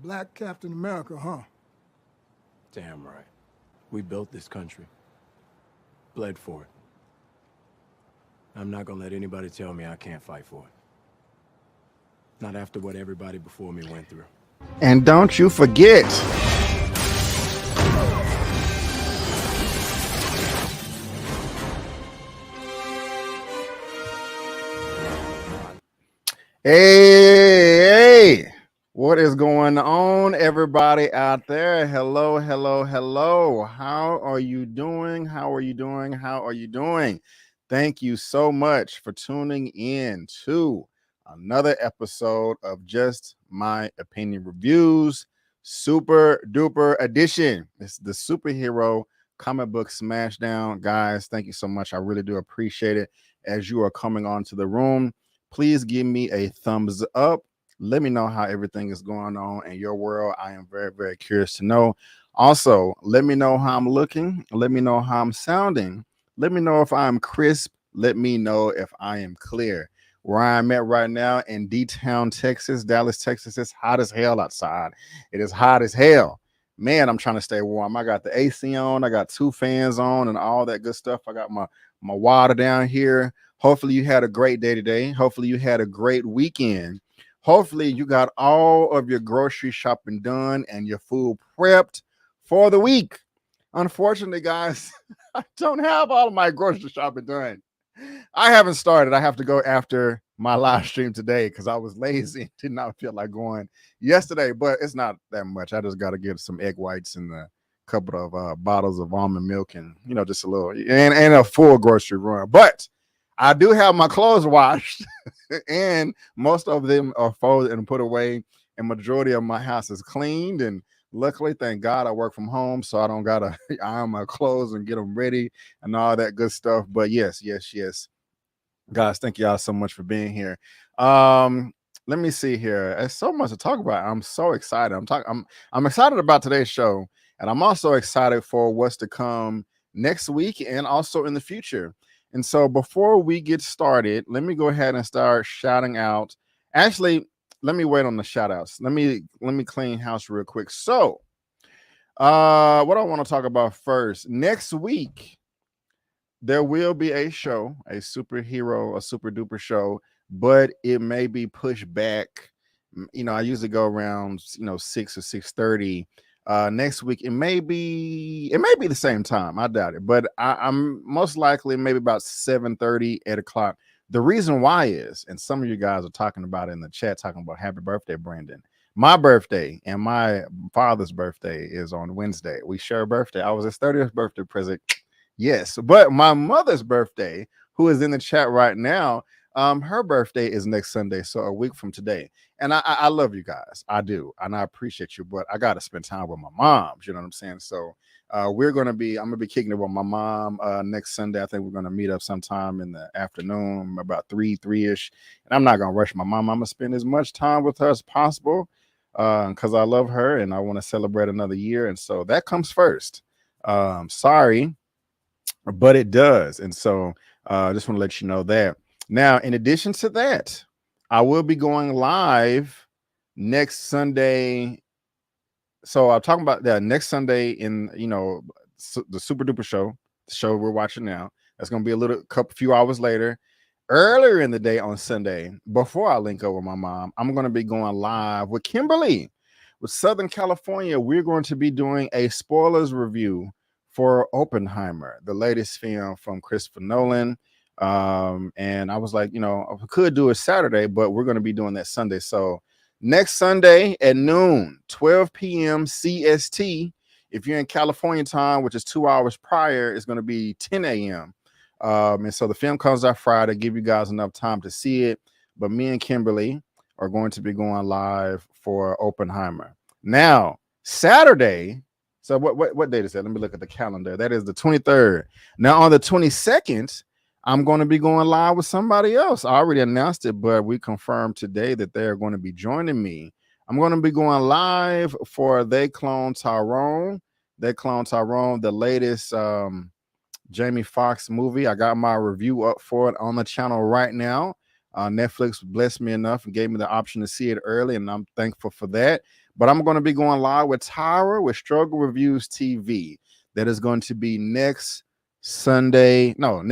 Black Captain America, huh? Damn right. We built this country. Bled for it. I'm not gonna let anybody tell me I can't fight for it. Not after what everybody before me went through. And don't you forget, hey, what is going on, everybody out there? Hello, hello, hello. How are you doing? How are you doing? How are you doing? Thank you so much for tuning in to another episode of Just My Opinion Reviews, Super Duper Edition. It's the superhero comic book smashdown. Guys, thank you so much. I really do appreciate it. As you are coming onto the room, please give me a thumbs up. Let me know how everything is going on in your world. I am very, very curious to know. Also, let me know how I'm looking. Let me know how I'm sounding. Let me know if I'm crisp. Let me know if I am clear. Where I'm at right now in D-Town, Texas, Dallas, Texas, it's hot as hell outside. It is hot as hell. Man, I'm trying to stay warm. I got the AC on. I got 2 fans on and all that good stuff. I got my water down here. Hopefully you had a great day today. Hopefully you had a great weekend. Hopefully you got all of your grocery shopping done and your food prepped for the week. Unfortunately, guys, I don't have all of my grocery shopping done. I haven't started. I have to go after my live stream today because I was lazy. Did not feel like going yesterday, but it's not that much. I just got to get some egg whites and a couple of bottles of almond milk and, you know, just a little and a full grocery run. But I do have my clothes washed and most of them are folded and put away. And majority of my house is cleaned. And luckily, thank God, I work from home, so I don't got to iron my clothes and get them ready and all that good stuff. But yes. Guys, thank y'all so much for being here. Let me see here. There's so much to talk about. I'm so excited. I'm excited about today's show. And I'm also excited for what's to come next week and also in the future. And so before we get started, let me go ahead and start shouting out. Actually, let me wait on the shout outs. Let me clean house real quick. So what I want to talk about first, next week, there will be a show, a super duper show, but it may be pushed back. You know, I usually go around, 6 or 6:30. Next week it may be the same time. I doubt it, but I'm most likely maybe about 7:30, 8 o'clock. The reason why is, and some of you guys are talking about it in the chat, talking about happy birthday, Brandon. My birthday and my father's birthday is on Wednesday. We share a birthday. I was his 30th birthday present. Yes, but my mother's birthday, who is in the chat right now, her birthday is next Sunday, so a week from today. And I love you guys. I do. And I appreciate you, but I got to spend time with my mom. You know what I'm saying? So I'm going to be kicking it with my mom next Sunday. I think we're going to meet up sometime in the afternoon, about 3-ish. And I'm not going to rush my mom. I'm going to spend as much time with her as possible because I love her and I want to celebrate another year. And so that comes first. Sorry, but it does. And so I just want to let you know that. Now, in addition to that, I will be going live next Sunday. So I'm talking about that next Sunday in, the Super Duper show, the show we're watching now. That's going to be a few hours later. Earlier in the day on Sunday, before I link up with my mom, I'm going to be going live with Kimberly with Southern California. We're going to be doing a spoilers review for Oppenheimer, the latest film from Christopher Nolan. And I was like, you know, I could do it Saturday, but we're going to be doing that Sunday. So next Sunday at noon, 12 p.m. CST. If you're in California time, which is 2 hours prior, it's going to be 10 a.m. And so the film comes out Friday, give you guys enough time to see it. But me and Kimberly are going to be going live for Oppenheimer. Now, Saturday, so what date is that? Let me look at the calendar. That is the 23rd. Now, on the 22nd, I'm going to be going live with somebody else. I already announced it, but we confirmed today that they're going to be joining me. I'm going to be going live for They Clone Tyrone. They Clone Tyrone, the latest Jamie Foxx movie. I got my review up for it on the channel right now. Netflix blessed me enough and gave me the option to see it early, and I'm thankful for that. But I'm going to be going live with Tyra with Reviewz TV. That is going to be next Saturday, the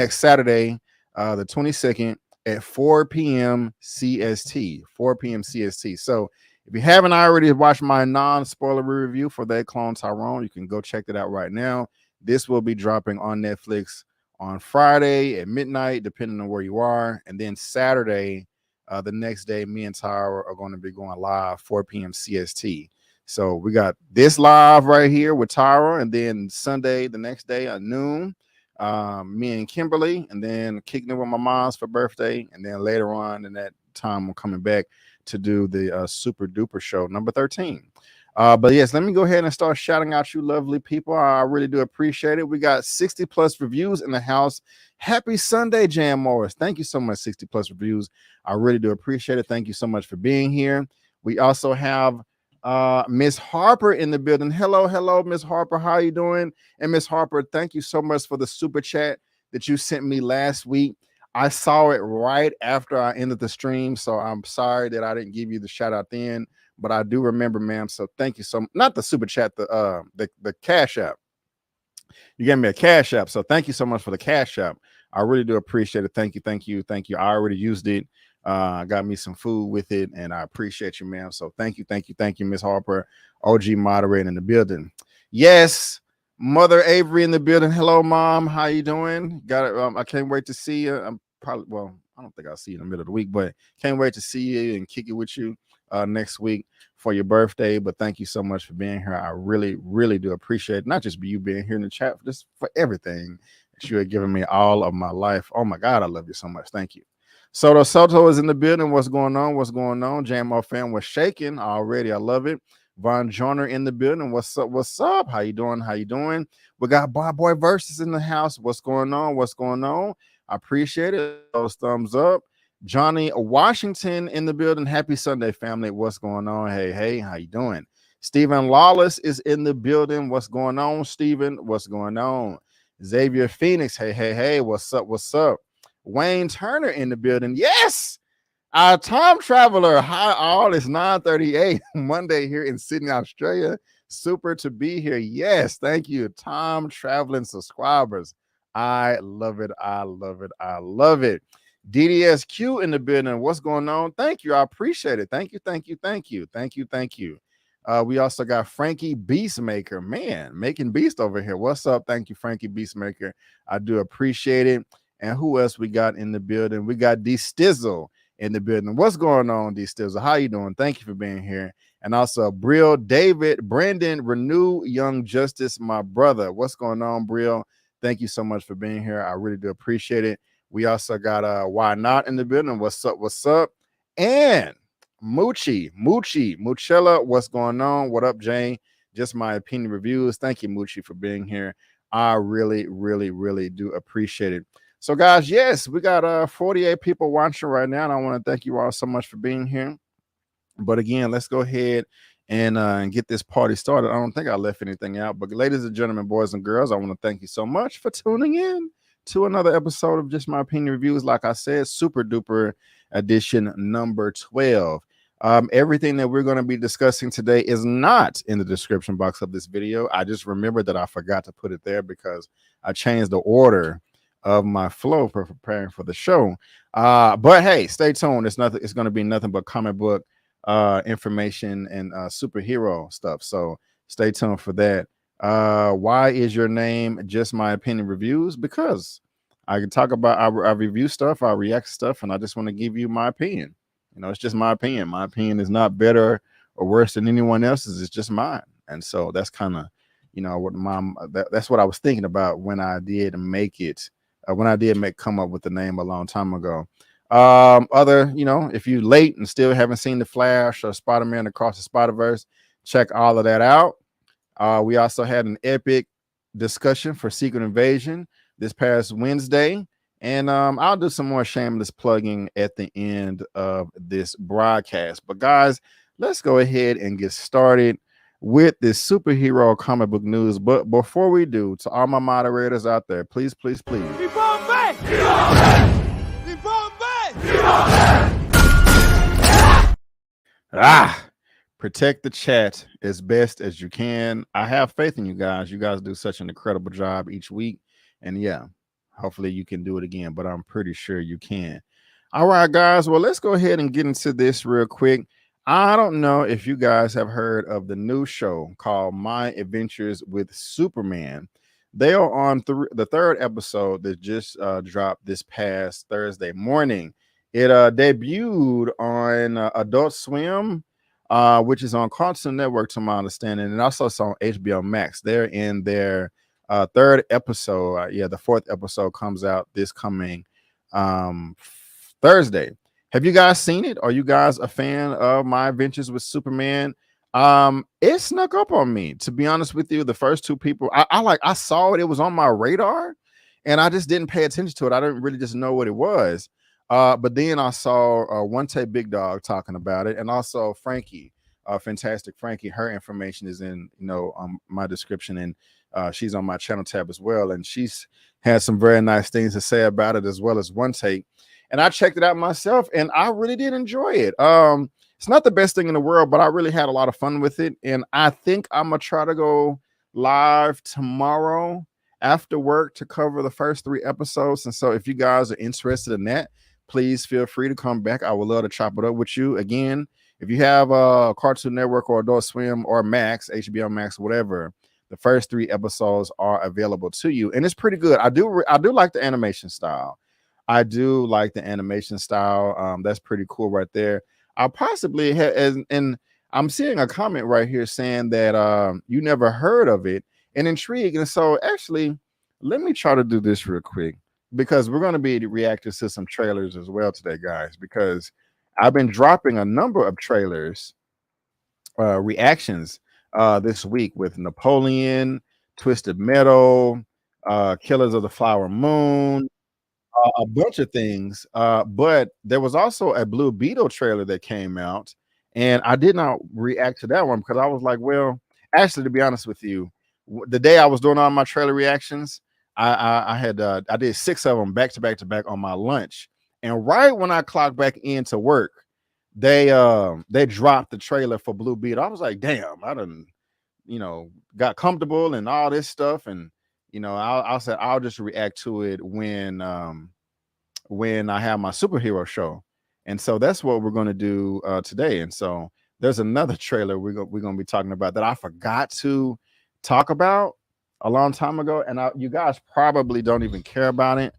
22nd at 4 p.m. CST. 4 p.m. CST. So if you haven't already watched my non-spoiler review for They Clone Tyrone, you can go check it out right now. This will be dropping on Netflix on Friday at midnight, depending on where you are. And then Saturday, the next day, me and Tyra are going to be going live 4 p.m. CST. So we got this live right here with Tyra, and then Sunday, the next day at noon, me and Kimberly, and then kicking it with my mom's for birthday. And then later on in that time, I'm coming back to do the Super Duper Show number 13. But yes, let me go ahead and start shouting out you lovely people. I really do appreciate it. We got 60 plus reviews in the house. Happy Sunday, Jan Morris. Thank you so much, 60 plus reviews. I really do appreciate it. Thank you so much for being here. We also have Miss Harper in the building. Hello, Miss Harper. How are you doing? And Miss Harper, thank you so much for the super chat that you sent me last week. I saw it right after I ended the stream, so I'm sorry that I didn't give you the shout out then. But I do remember, ma'am. So thank you so much. Not the super chat, the Cash App. You gave me a Cash App. So thank you so much for the Cash App. I really do appreciate it. Thank you. I already used it. Got me some food with it, and I appreciate you, ma'am. So thank you, Miss Harper, OG moderator in the building. Yes, Mother Avery in the building. Hello, Mom. How you doing? Got it. I can't wait to see you. I don't think I'll see you in the middle of the week, but can't wait to see you and kick it with you next week for your birthday. But thank you so much for being here. I really, really do appreciate it. Not just you being here in the chat, just for everything that you have given me all of my life. Oh my God, I love you so much. Thank you. Soto is in the building. What's going on? JMO fan was shaking already. I love it. Von Joyner in the building. What's up? How you doing? We got Boy Versus in the house. What's going on? I appreciate it. Those thumbs up. Johnny Washington in the building. Happy Sunday, family. What's going on? Hey, how you doing? Stephen Lawless is in the building. What's going on, Stephen? What's going on? Xavier Phoenix. Hey, what's up? Wayne Turner in the building. Yes, our time traveler. Hi, all. It's 9:38 Monday here in Sydney, Australia. Super to be here. Yes, thank you, time traveling subscribers. I love it. DDSQ in the building. What's going on? Thank you. I appreciate it. Thank you. We also got Frankey Beastmaker. Man, making beast over here. What's up? Thank you, Frankey Beastmaker. I do appreciate it. And who else we got in the building? We got D Stizzle in the building. What's going on, D Stizzle? How you doing? Thank you for being here. And also Brill, David, Brandon, Renew, Young Justice, my brother. What's going on, Brill? Thank you so much for being here. I really do appreciate it. We also got Why Not in the building. What's up? And Muchella, what's going on? What up, Jane? Just my opinion reviews. Thank you, Moochie, for being here. I really, really, really do appreciate it. So, guys, yes, we got 48 people watching right now, and I want to thank you all so much for being here. But again, let's go ahead and get this party started. I don't think I left anything out. But ladies and gentlemen, boys and girls, I want to thank you so much for tuning in to another episode of Just My Opinion Reviews. Like I said, super duper edition number 12. Everything that we're going to be discussing today is not in the description box of this video. I just remembered that I forgot to put it there because I changed the order of my flow for preparing for the show. But hey, stay tuned. It's going to be nothing but comic book information and superhero stuff. So stay tuned for that. Why is your name Just My Opinion Reviews? Because I can talk about I review stuff, I react stuff, and I just want to give you my opinion. You know, it's just my opinion. My opinion is not better or worse than anyone else's. It's just mine. And so that's kind of, you know, what that's what I was thinking about when I did make it. When I did come up with the name a long time ago. You know, if you late and still haven't seen The Flash or Spider-Man Across the Spider-Verse, check all of that out. We also had an epic discussion for Secret Invasion this past Wednesday. And I'll do some more shameless plugging at the end of this broadcast. But guys, let's go ahead and get started with this superhero comic book news. But before we do, to all my moderators out there, please, please, please. Protect the chat as best as you can. I have faith in you guys. You guys do such an incredible job each week. And yeah, hopefully you can do it again, but I'm pretty sure you can. All right, guys. Well, let's go ahead and get into this real quick. I don't know if you guys have heard of the new show called My Adventures with Superman. They are on the third episode that just dropped this past Thursday morning. It debuted on Adult Swim, which is on Cartoon Network, to my understanding, and also it's on HBO Max. They're in their third episode. The fourth episode comes out this coming Thursday. Have you guys seen it? Are you guys a fan of My Adventures with Superman? It snuck up on me, to be honest with you. The first two people I saw it. It was on my radar, and I just didn't pay attention to it. I didn't really just know what it was. But then I saw OneTakeBigDog talking about it, and also Frankey, Fantastic Frankey. Her information is in my description, and she's on my channel tab as well. And she's had some very nice things to say about it, as well as One Take. And I checked it out myself, and I really did enjoy it. It's not the best thing in the world, but I really had a lot of fun with it. And I think I'm gonna try to go live tomorrow after work to cover the first 3 episodes. And so if you guys are interested in that, please feel free to come back. I would love to chop it up with you. Again, if you have a Cartoon Network or Adult Swim or Max, HBO Max, whatever, the first 3 episodes are available to you, and it's pretty good. I do like the animation style. That's pretty cool right there. I'll possibly have, and I'm seeing a comment right here saying that you never heard of it and intrigued. And so actually, let me try to do this real quick, because we're going to be reacting to some trailers as well today, guys, because I've been dropping a number of trailers, reactions this week with Napoleon, Twisted Metal, Killers of the Flower Moon, a bunch of things. But there was also a Blue Beetle trailer that came out, and I did not react to that one because I was like, well, actually, to be honest with you, the day I was doing all my trailer reactions, I did 6 of them back to back on my lunch, and right when I clocked back into work, they dropped the trailer for Blue Beetle. I was like, damn, I done got comfortable and all this stuff, and I said I'll just react to it when I have my superhero show. And so that's what we're going to do today. And so there's another trailer we're going to be talking about that I forgot to talk about a long time ago, and you guys probably don't even care about it,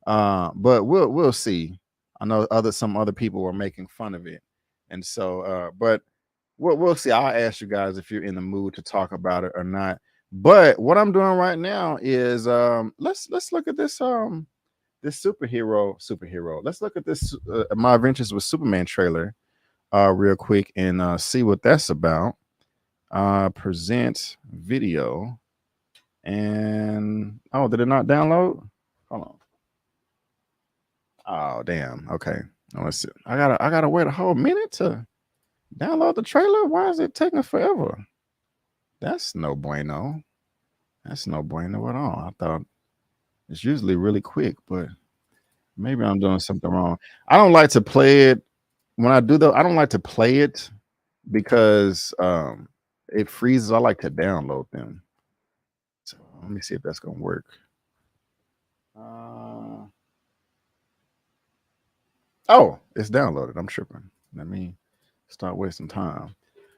but we'll see. I know some other people were making fun of it, and so but we'll see. I'll ask you guys if you're in the mood to talk about it or not. But what I'm doing right now is let's look at this this superhero. Let's look at this My Adventures with Superman trailer real quick and see what that's about. Present video. And oh, did it not download? Hold on. Oh, damn. Okay. Now let's see. I gotta wait a whole minute to download the trailer. Why is it taking forever? That's no bueno. That's no bueno at all. I thought it's usually really quick, but maybe I'm doing something wrong. I don't like to play it when I do though. I don't like to play it because it freezes. I like to download them. So let me see if that's gonna work. Oh, it's downloaded. I'm tripping. Let me start wasting time.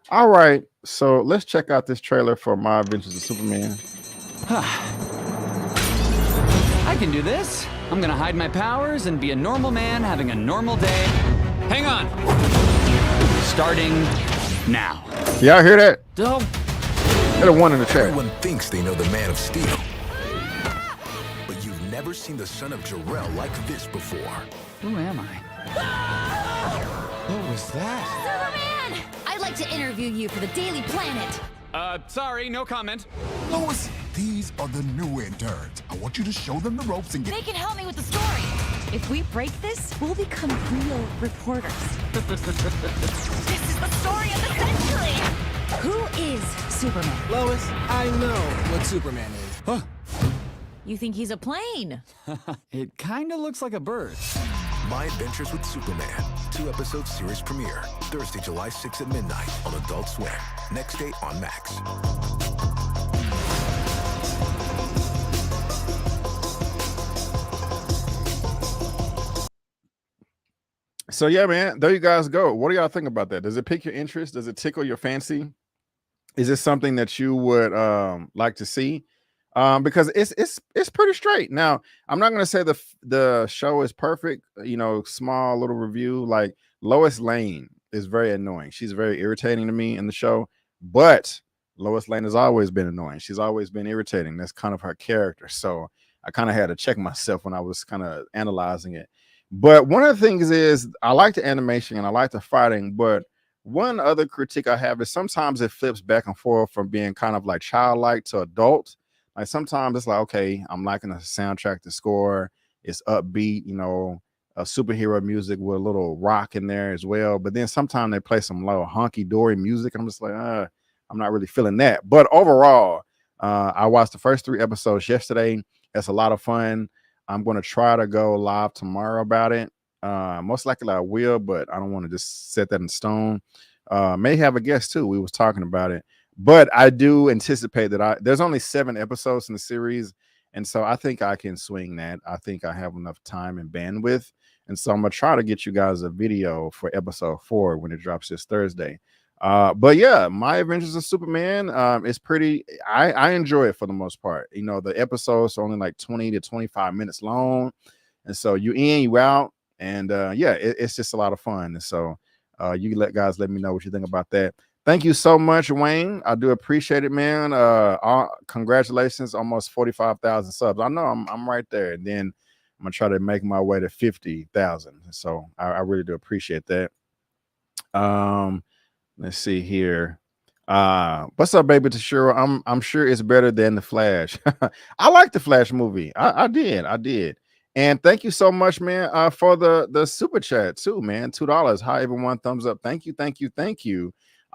All right, so let's check out this trailer for My Adventures of Superman. I can do this. I'm gonna hide my powers and be a normal man having a normal day. Hang on. Starting now. Y'all hear that? Oh. Hit a 1 in the chat. Everyone thinks they know the Man of Steel. But you've never seen the son of Jor-El like this before. Who am I? What was that? Superman! I'd like to interview you for the Daily Planet. Sorry, no comment. Lois, these are the new interns. I want you to show them the ropes and get... They can help me with the story. If we break this, we'll become real reporters. This is the story of the century! Who is Superman? Lois, I know what Superman is. Huh? You think he's a plane? It kinda looks like a bird. My Adventures with Superman. 2-episode series premiere. Thursday, July 6th at midnight on Adult Swim. Next day on Max. So yeah, man, there you guys go. What do y'all think about that? Does it pique your interest? Does it tickle your fancy? Is this something that you would like to see? Because it's pretty straight. Now, I'm not gonna say the show is perfect, you know, small little review. Like Lois Lane is very annoying. She's very irritating to me in the show, but Lois Lane has always been annoying. She's always been irritating. That's kind of her character. So I kind of had to check myself when I was kind of analyzing it. But one of the things is I like the animation and I like the fighting, but one other critique I have is sometimes it flips back and forth from being kind of like childlike to adult. Like sometimes it's like, okay, I'm liking the soundtrack, the score, it's upbeat, you know, superhero music with a little rock in there as well. But then sometimes they play some low honky dory music. I'm just like, I'm not really feeling that. But overall, I watched the first 3 episodes yesterday. It's a lot of fun. I'm going to try to go live tomorrow about it. Most likely I will, but I don't want to just set that in stone. May have a guest too. We was talking about it. But I do anticipate that there's only 7 episodes in the series. And so I think I can swing that. I think I have enough time and bandwidth. And so I'm going to try to get you guys a video for episode 4 when it drops this Thursday. But yeah, My Adventures of Superman is pretty, I enjoy it for the most part. You know, the episodes are only like 20 to 25 minutes long. And so you in, you out. And yeah, it's just a lot of fun. And so you guys let me know what you think about that. Thank you so much, Wayne. I do appreciate it, man. Congratulations, almost 45,000 subs. I know I'm right there. And then I'm gonna try to make my way to 50,000. So I really do appreciate that. Let's see here. What's up, baby? Tashira? I'm sure it's better than the Flash. I like the Flash movie. I did. And thank you so much, man, for the super chat too, man. $2. Hi, everyone. Thumbs up. Thank you.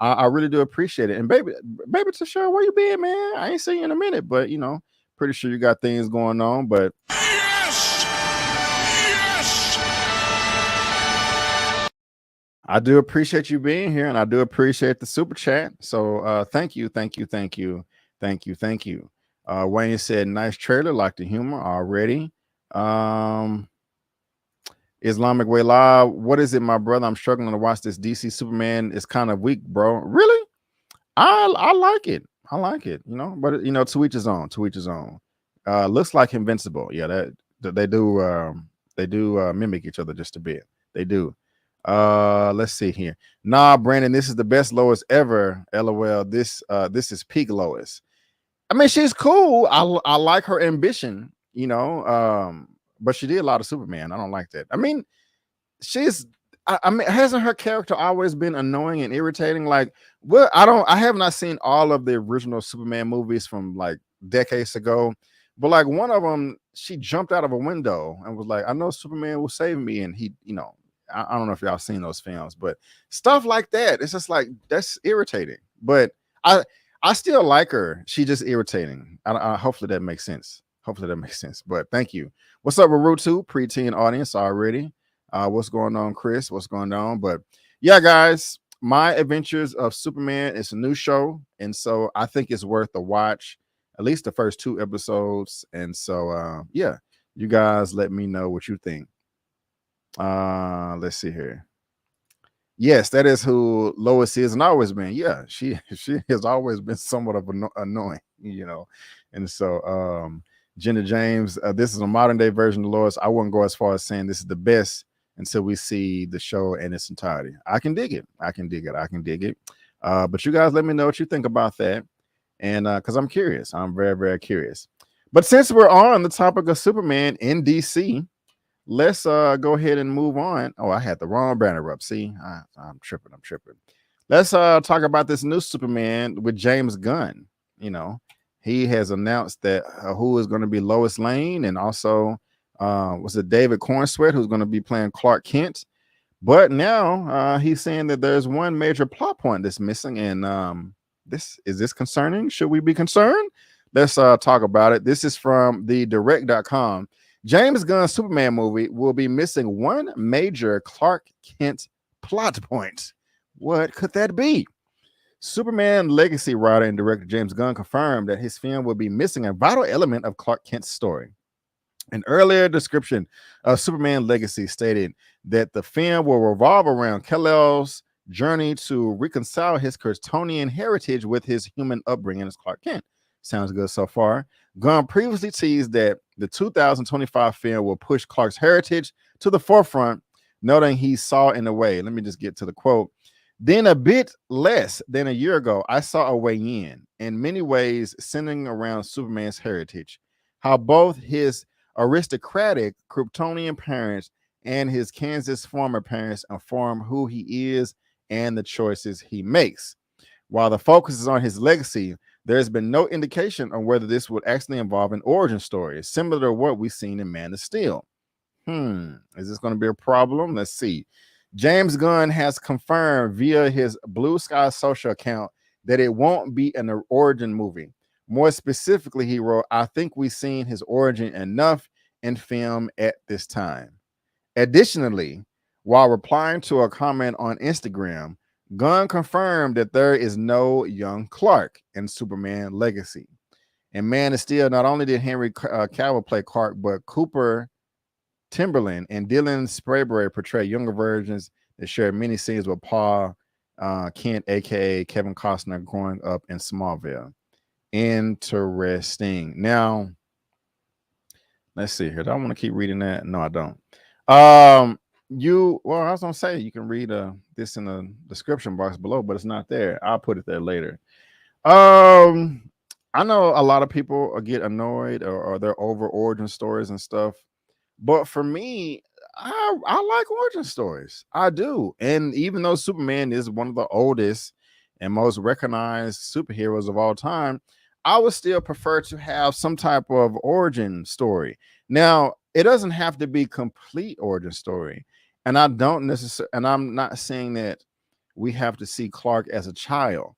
I really do appreciate it. And baby Tashira, where you been, man? I ain't seen you in a minute, but you know, pretty sure you got things going on. But yes, I do appreciate you being here, and I do appreciate the super chat. So thank you. Wayne said, nice trailer, like the humor already. Islamic Way Live, what is it, my brother? I'm struggling to watch this. DC Superman is kind of weak, bro. Really? I like it. You know, but you know, to each his own. Looks like Invincible. Yeah, that they do mimic each other just a bit. They do. Let's see here. Nah, Brandon, this is the best Lois ever. LOL. This is peak Lois. I mean, she's cool. I like her ambition, you know. But she did a lot of Superman. I don't like that. I mean, I mean, hasn't her character always been annoying and irritating? Like, well, I have not seen all of the original Superman movies from like decades ago, but like one of them, she jumped out of a window and was like, I know Superman will save me. And he, you know, I don't know if y'all seen those films, but stuff like that. It's just like, that's irritating. But I still like her. She's just irritating. Hopefully that makes sense. But thank you. What's up, Barutu? Preteen audience already. What's going on, Chris? What's going on? But yeah, guys, My Adventures of Superman is a new show. And so I think it's worth a watch, at least the first 2 episodes. And so, yeah, You guys let me know what you think. Let's see here. Yes, that is who Lois is and always been. Yeah, she has always been somewhat of annoying, you know. And so Jenna James, this is a modern day version of Lois. I wouldn't go as far as saying this is the best until we see the show in its entirety. I can dig it. I can dig it. But you guys let me know what you think about that. And because I'm curious. I'm very, very curious. But since we're on the topic of Superman in DC, let's go ahead and move on. Oh, I had the wrong banner up. See, I'm tripping. Let's talk about this new Superman with James Gunn. You know, he has announced that who is going to be Lois Lane, and also was it David Cornsweet who's going to be playing Clark Kent. But now he's saying that there's one major plot point that's missing, and is this concerning? Should we be concerned? Let's talk about it. This is from the direct.com. James Gunn's Superman movie will be missing one major Clark Kent plot point. What could that be? Superman legacy writer and director James Gunn confirmed that his film will be missing a vital element of Clark Kent's story. An earlier description of Superman legacy stated that the film will revolve around Kal-El's journey to reconcile his Kryptonian heritage with his human upbringing as Clark Kent. Sounds good so far. Gunn previously teased that the 2025 film will push Clark's heritage to the forefront, noting he saw in a way. Let me just get to the quote. Then a bit less than a year ago, I saw a way in many ways centering around Superman's heritage, how both his aristocratic Kryptonian parents and his Kansas farmer parents inform who he is and the choices he makes. While the focus is on his legacy, there has been no indication on whether this would actually involve an origin story, similar to what we've seen in Man of Steel. Is this going to be a problem? Let's see. James Gunn has confirmed via his Blue Sky social account that it won't be an origin movie. More specifically, he wrote, I think we've seen his origin enough in film at this time. Additionally, while replying to a comment on Instagram, Gunn confirmed that there is no young Clark in Superman Legacy. In Man of Steel, not only did Henry Cavill play Clark, but Cooper Timberland and Dylan Sprayberry portray younger versions that share many scenes with Paul Kent, aka Kevin Costner, growing up in Smallville. Interesting. Now, let's see here. Do I want to keep reading that? No, I don't. I was gonna say you can read this in the description box below, but it's not there. I'll put it there later. I know a lot of people get annoyed or they're over origin stories and stuff, but for me, I like origin stories. I do. And even though Superman is one of the oldest and most recognized superheroes of all time, I would still prefer to have some type of origin story. Now, it doesn't have to be complete origin story. And I don't necessarily, and I'm not saying that we have to see Clark as a child.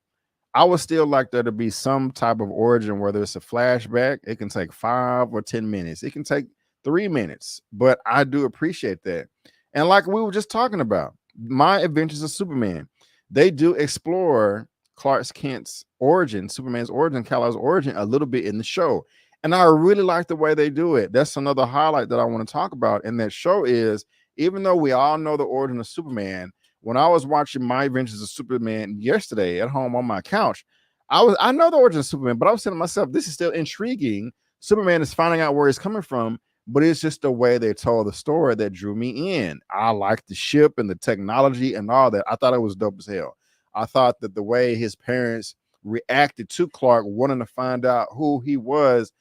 I would still like there to be some type of origin, whether it's a flashback. It can take 5 or 10 minutes. It can take 3 minutes, but I do appreciate that. And like we were just talking about, My Adventures of Superman, they do explore Clark Kent's origin, Superman's origin, Kal-El's origin a little bit in the show. And I really like the way they do it. That's another highlight that I want to talk about in that show is, even though we all know the origin of Superman, when I was watching My Adventures of Superman yesterday at home on my couch, I know the origin of Superman, but I was saying to myself, this is still intriguing. Superman is finding out where he's coming from, but it's just the way they told the story that drew me in. I liked the ship and the technology and all that. I thought it was dope as hell. I thought that the way his parents reacted to Clark wanting to find out who he was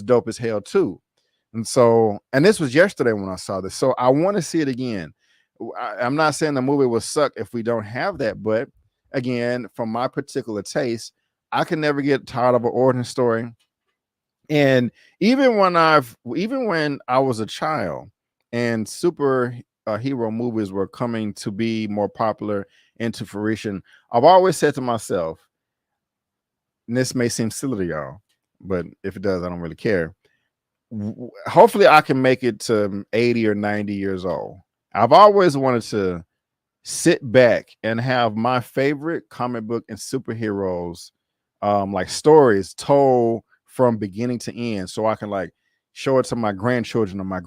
dope as hell too. And so, and this was yesterday when I saw this, so I want to see it again. I'm not saying the movie will suck if we don't have that, but again, from my particular taste, I can never get tired of an origin story. And even when I was a child and superhero movies were coming to be more popular into fruition, I've always said to myself, and this may seem silly to y'all, but if it does, I don't really care. Hopefully I can make it to 80 or 90 years old. I've always wanted to sit back and have my favorite comic book and superheroes like stories told from beginning to end, so I can like show it to my grandchildren or my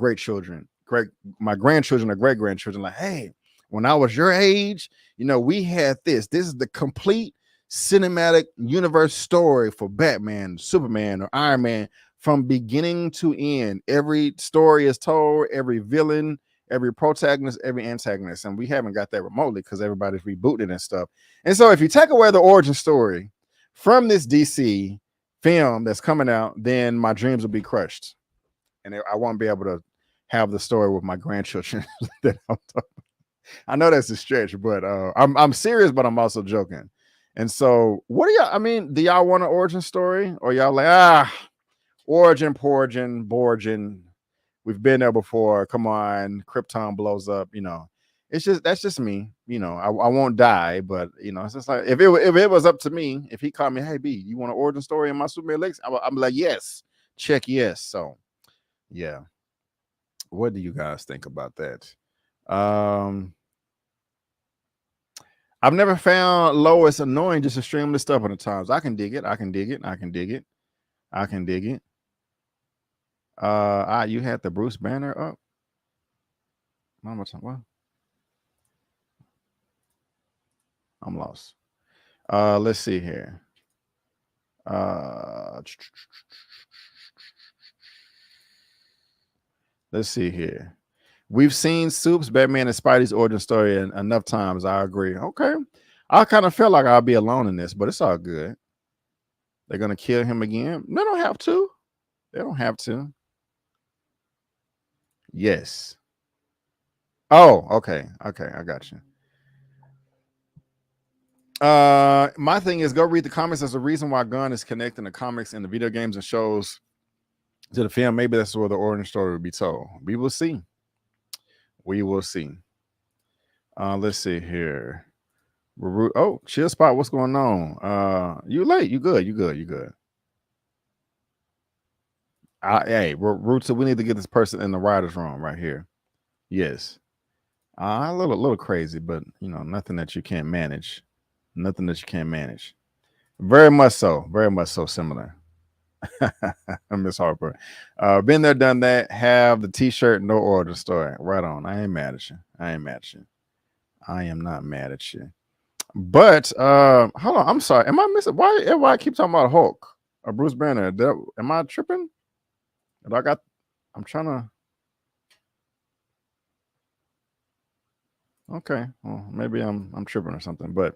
my grandchildren or great grandchildren. Like, hey, when I was your age, we had this. This is the complete cinematic universe story for Batman, Superman, or Iron Man from beginning to end. Every story is told, every villain, every protagonist, every antagonist, and we haven't got that remotely because everybody's rebooted and stuff. And so if you take away the origin story from this DC film that's coming out, then my dreams will be crushed, and I won't be able to have the story with my grandchildren that I'm talking. I know that's a stretch, but I'm serious, but I'm also joking. And so, what do y'all? I mean, do y'all want an origin story, or y'all like origin, Borgin? We've been there before. Come on, Krypton blows up. That's just me. I won't die, but it's just like if it was up to me, if he called me, hey B, you want an origin story in my Superman legs? I'm like, yes, check yes. So, yeah. What do you guys think about that? I've never found Lois annoying, just extremely stubborn at times. I can dig it. You had the Bruce Banner up. What? I'm lost. Let's see here. Let's see here. We've seen Soup's Batman and Spidey's origin story enough times. I agree. Okay. I kind of felt like I'll be alone in this, but it's all good. They're going to kill him again. They don't have to. Yes. Oh, okay. I got you. My thing is, go read the comics. There's a reason why Gunn is connecting the comics and the video games and shows to the film. Maybe that's where the origin story will be told. We will see. Let's see here. Oh, Chill Spot, what's going on? You late? You good? Hey, Roots, we need to get this person in the writer's room right here. Yes. A little crazy, but nothing that you can't manage. Very much so similar. Miss Harper. Been there, done that. Have the t-shirt, no origin story. Right on. I ain't mad at you. I am not mad at you. But hold on, I'm sorry. Am I missing? Why I keep talking about Hulk or Bruce Banner? Am I tripping? I'm trying to. Okay, well, maybe I'm tripping or something. But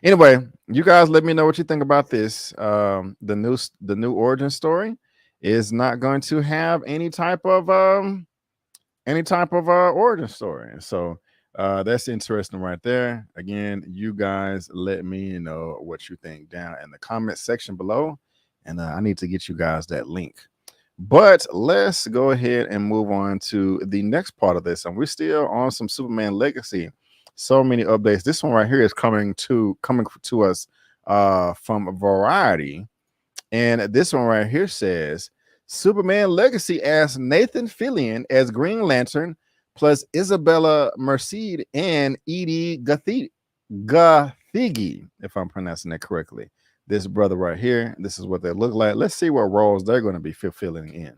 anyway, you guys let me know what you think about this. The new origin story is not going to have any type of origin story. So that's interesting right there. Again, you guys let me know what you think down in the comment section below, and I need to get you guys that link. But let's go ahead and move on to the next part of this, and we're still on some Superman Legacy. So many updates. This one right here is coming to us from Variety, and this one right here says Superman Legacy asks Nathan Fillion as Green Lantern plus Isabella Merced and Edie Gathigi, if I'm pronouncing that correctly. This brother right here, this is what they look like. Let's see what roles they're going to be filling in.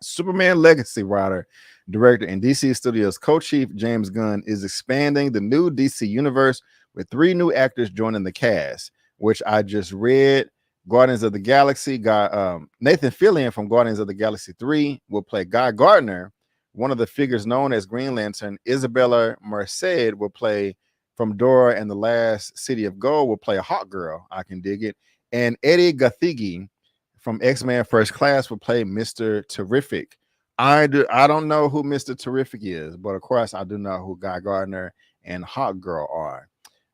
Superman Legacy writer, director, and DC Studios co-chief James Gunn is expanding the new DC universe with 3 new actors joining the cast, which I just read. Guardians of the Galaxy, Nathan Fillion from Guardians of the Galaxy 3 will play Guy Gardner, one of the figures known as Green Lantern. Isabella Merced will play from Dora and the Last City of Gold, will play a hot girl. I can dig it. And Eddie Gathigi from X-Men First Class will play Mr. Terrific. I don't know who Mr. Terrific is, but of course I do know who Guy Gardner and Hot Girl are.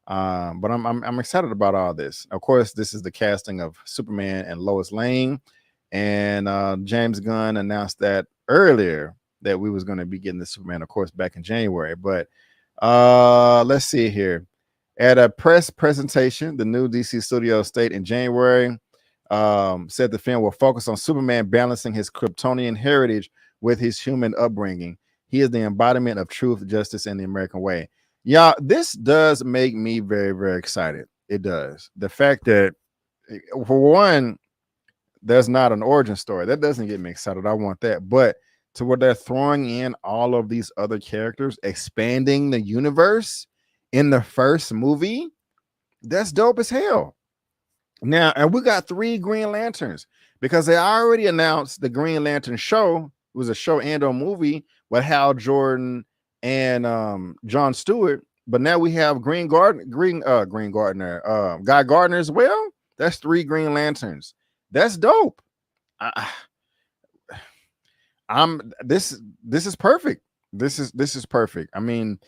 But I'm excited about all this. Of course, this is the casting of Superman and Lois Lane, and James Gunn announced that earlier that we was going to be getting the Superman, of course, back in January. But let's see here. At a press presentation, the new DC Studios state in January said the film will focus on Superman balancing his Kryptonian heritage with his human upbringing. He is the embodiment of truth, justice, and the American way. Yeah, this does make me very, very excited. It does. The fact that, for one, there's not an origin story. That doesn't get me excited. I want that. But to where they're throwing in all of these other characters, expanding the universe in the first movie, that's dope as hell. Now, and we got 3 Green Lanterns because they already announced the Green Lantern show. It was a show and a movie with Hal Jordan and Jon Stewart. But now we have Guy Gardner as well. That's 3 Green Lanterns. That's dope. This is perfect. This is perfect. I mean,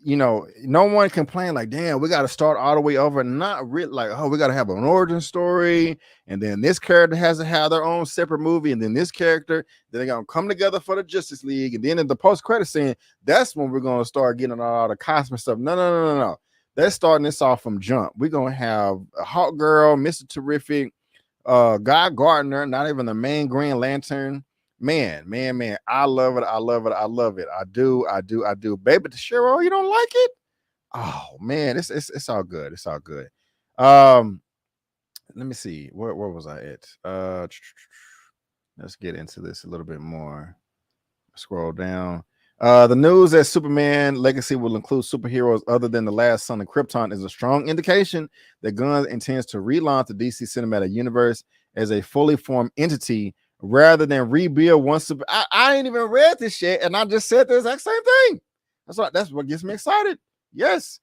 you know, no one complained like, damn, we got to start all the way over. Not really like, oh, we got to have an origin story, and then this character has to have their own separate movie, and then this character, then they're gonna come together for the Justice League, and then in the post-credit scene, that's when we're gonna start getting all the cosmic stuff. No. They're starting this off from jump. We're gonna have a Hawk Girl, Mr. Terrific, Guy Gardner, not even the main Green Lantern. Man, I love it. I do. Baby to Cheryl, you don't like it? Oh man, it's all good. It's all good. Let me see. Where was I at? Let's get into this a little bit more. Scroll down. The news that Superman Legacy will include superheroes other than the last son of Krypton is a strong indication that Gunn intends to relaunch the DC Cinematic Universe as a fully formed entity rather than rebuild once. I ain't even read this shit, and I just said the exact same thing. That's what gets me excited. Yes,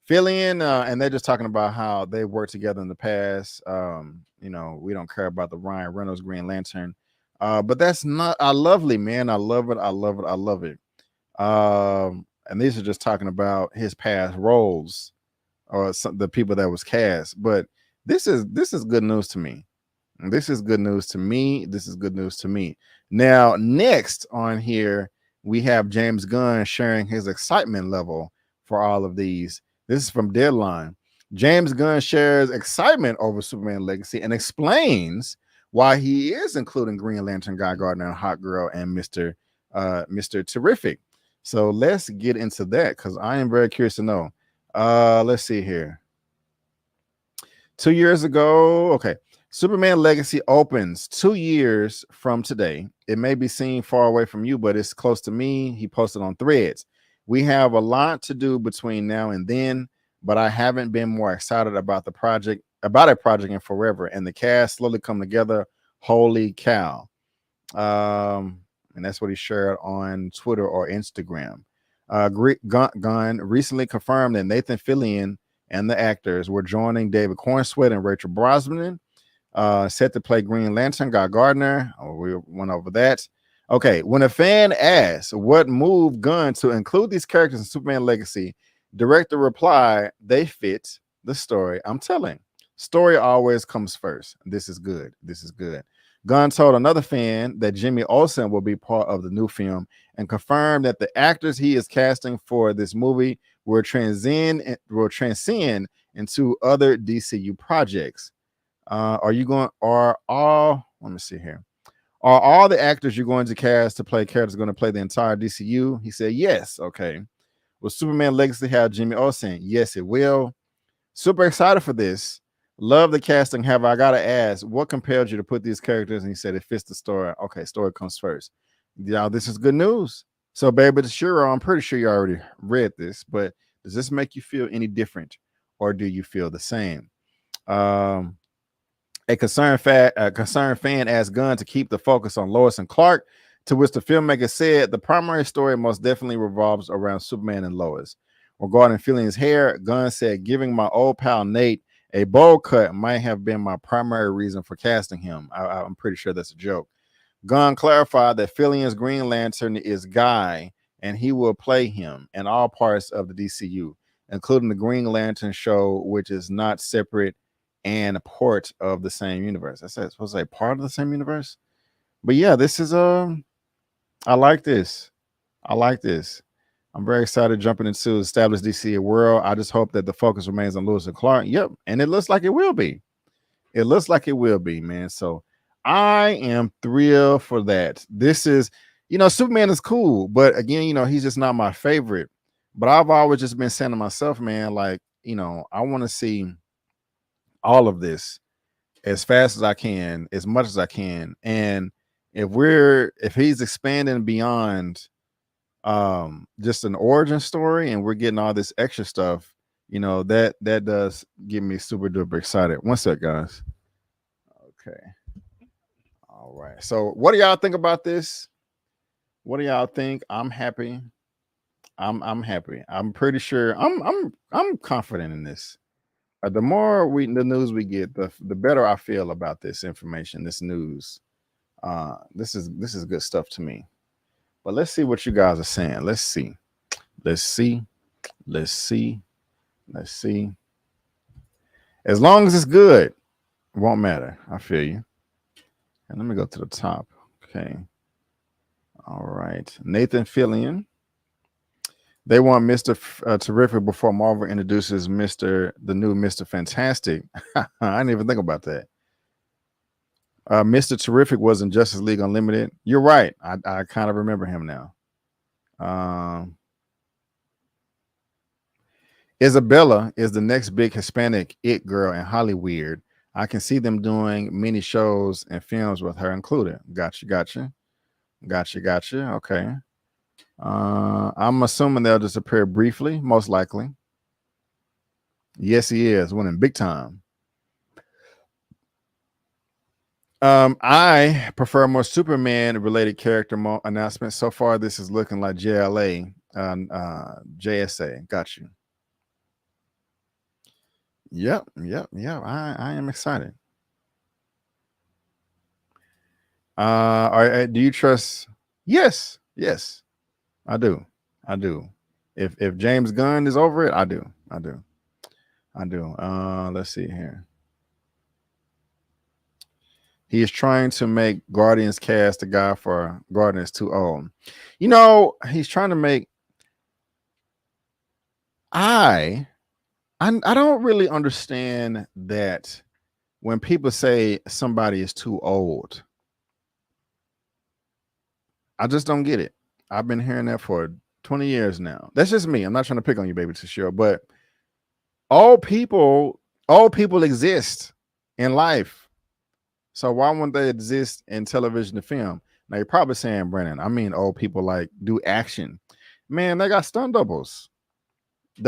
Fillion, and they're just talking about how they worked together in the past. You know, we don't care about the Ryan Reynolds Green Lantern, but that's not lovely, man. I love it. And these are just talking about his past roles or the people that was cast. But this is good news to me. This is good news to me. Now, next on here, we have James Gunn sharing his excitement level for all of these. This is from Deadline. James Gunn shares excitement over Superman Legacy and explains why he is including Green Lantern, Guy Gardner, and Hot Girl, and Mr. Terrific. So let's get into that because I am very curious to know. Let's see here. 2 years ago, okay. Superman Legacy opens 2 years from today. It may be seen far away from you, but it's close to me. He posted on Threads. We have a lot to do between now and then, but I haven't been more excited about a project in forever. And the cast slowly come together. Holy cow. And that's what he shared on Twitter or Instagram. Gunn recently confirmed that Nathan Fillion and the actors were joining David Cornsweet and Rachel Brosnahan, set to play Green Lantern, Guy Gardner. Oh, we went over that. Okay, when a fan asks what moved Gunn to include these characters in Superman Legacy, director replied, they fit the story I'm telling. Story always comes first. This is good. Gunn told another fan that Jimmy Olsen will be part of the new film and confirmed that the actors he is casting for this movie will transcend into other DCU projects. Let me see here. Are all the actors you're going to cast to play characters going to play the entire DCU? He said, yes. Okay. Will Superman Legacy have Jimmy Olsen? Yes, it will. Super excited for this. Love the casting. Have I got to ask, what compelled you to put these characters? And he said, it fits the story. Okay, story comes first. Y'all, this is good news. So, baby, I'm pretty sure you already read this, but does this make you feel any different or do you feel the same? A concerned fan asked Gunn to keep the focus on Lois and Clark, to which the filmmaker said the primary story most definitely revolves around Superman and Lois. Regarding Fillion's hair, Gunn said, giving my old pal Nate a bowl cut might have been my primary reason for casting him. I'm pretty sure that's a joke. Gunn clarified that Fillion's Green Lantern is Guy, and he will play him in all parts of the DCU, including the Green Lantern show, which is not separate and a part of the same universe. I said it's supposed to say part of the same universe. But yeah, this is I like this. I'm very excited jumping into established DC world. I just hope that the focus remains on Lewis and Clark. Yep, and it looks like it will be. Man. So I am thrilled for that. This is, Superman is cool, but again, he's just not my favorite. But I've always just been saying to myself, man, like, I want to see all of this as fast as I can, as much as I can. And if he's expanding beyond just an origin story and we're getting all this extra stuff, you know, that does get me super duper excited. One sec, guys. Okay. All right. So what do y'all think about this? What do y'all think? I'm happy. I'm happy. I'm pretty sure I'm confident in this. The more the news we get, the better I feel about this information, this news. This is good stuff to me. But let's see what you guys are saying. Let's see. As long as it's good, it won't matter. I feel you. And let me go to the top. Okay. All right. Nathan Fillion. They want Mr. Terrific before Marvel introduces the new Mr. Fantastic. I didn't even think about that. Mr. Terrific was in Justice League Unlimited. You're right. I kind of remember him now. Isabella is the next big Hispanic it girl in Hollywood. I can see them doing many shows and films with her included. Gotcha. Okay. I'm assuming they'll just appear briefly, most likely. Yes, he is winning big time. I prefer more Superman related character announcements. So far, this is looking like JLA, JSA. Got you. Yep. I am excited. Do you trust? Yes, I do. If James Gunn is over it, I do. Let's see here. He is trying to make Guardians cast the guy for Guardians too old. You know, he's trying to make. I don't really understand that when people say somebody is too old. I just don't get it. I've been hearing that for 20 years now. That's just me. I'm not trying to pick on you, baby, to sure, but old people exist in life. So why wouldn't they exist in television and film? Now you're probably saying, Brennan, I mean old people like do action. Man, they got stunt doubles. And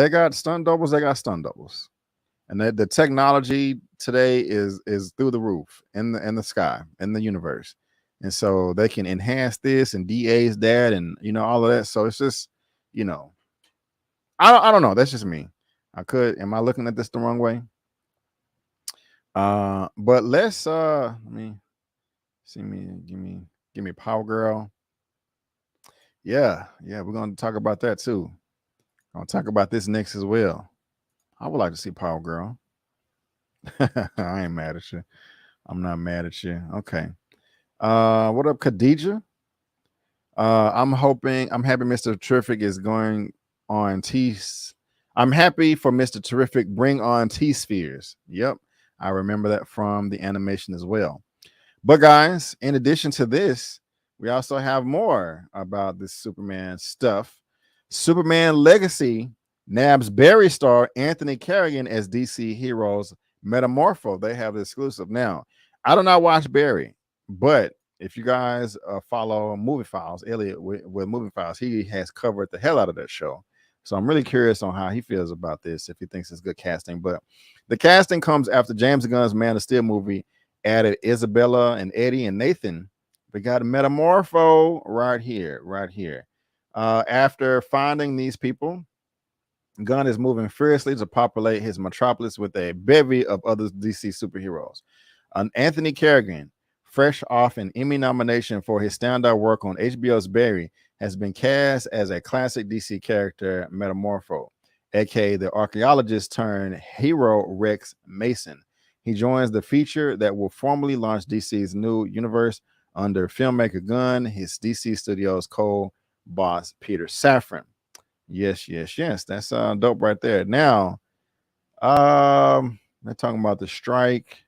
the technology today is through the roof in the sky, in the universe. And so they can enhance this and de-age that and all of that. So it's just, I don't know. That's just me. Am I looking at this the wrong way? But let's let me see give me Power Girl. Yeah, we're gonna talk about that too. I'll talk about this next as well. I would like to see Power Girl. I ain't mad at you. I'm not mad at you. Okay. What up, Khadija? I'm happy Mr. Terrific is going on I'm happy for Mr. Terrific bring on T-Spheres. Yep. I remember that from the animation as well. But guys, in addition to this, we also have more about this Superman stuff. Superman Legacy nabs Barry star Anthony Kerrigan as DC Heroes Metamorpho. They have the exclusive. Now, I do not watch Barry, but if you guys follow Movie Files, Elliot with Movie Files, he has covered the hell out of that show. So I'm really curious on how he feels about this, if he thinks it's good casting. But the casting comes after James Gunn's Man of Steel movie added Isabella and Eddie and Nathan. We got a Metamorpho right here. After finding these people, Gunn is moving fiercely to populate his metropolis with a bevy of other DC superheroes. Anthony Kerrigan, fresh off an Emmy nomination for his standout work on HBO's Barry, has been cast as a classic DC character, Metamorpho, aka the archaeologist turned hero Rex Mason. He joins the feature that will formally launch DC's new universe under filmmaker Gunn, his DC Studios co-boss Peter Safran. Yes. That's dope right there. Now, they're talking about the strike.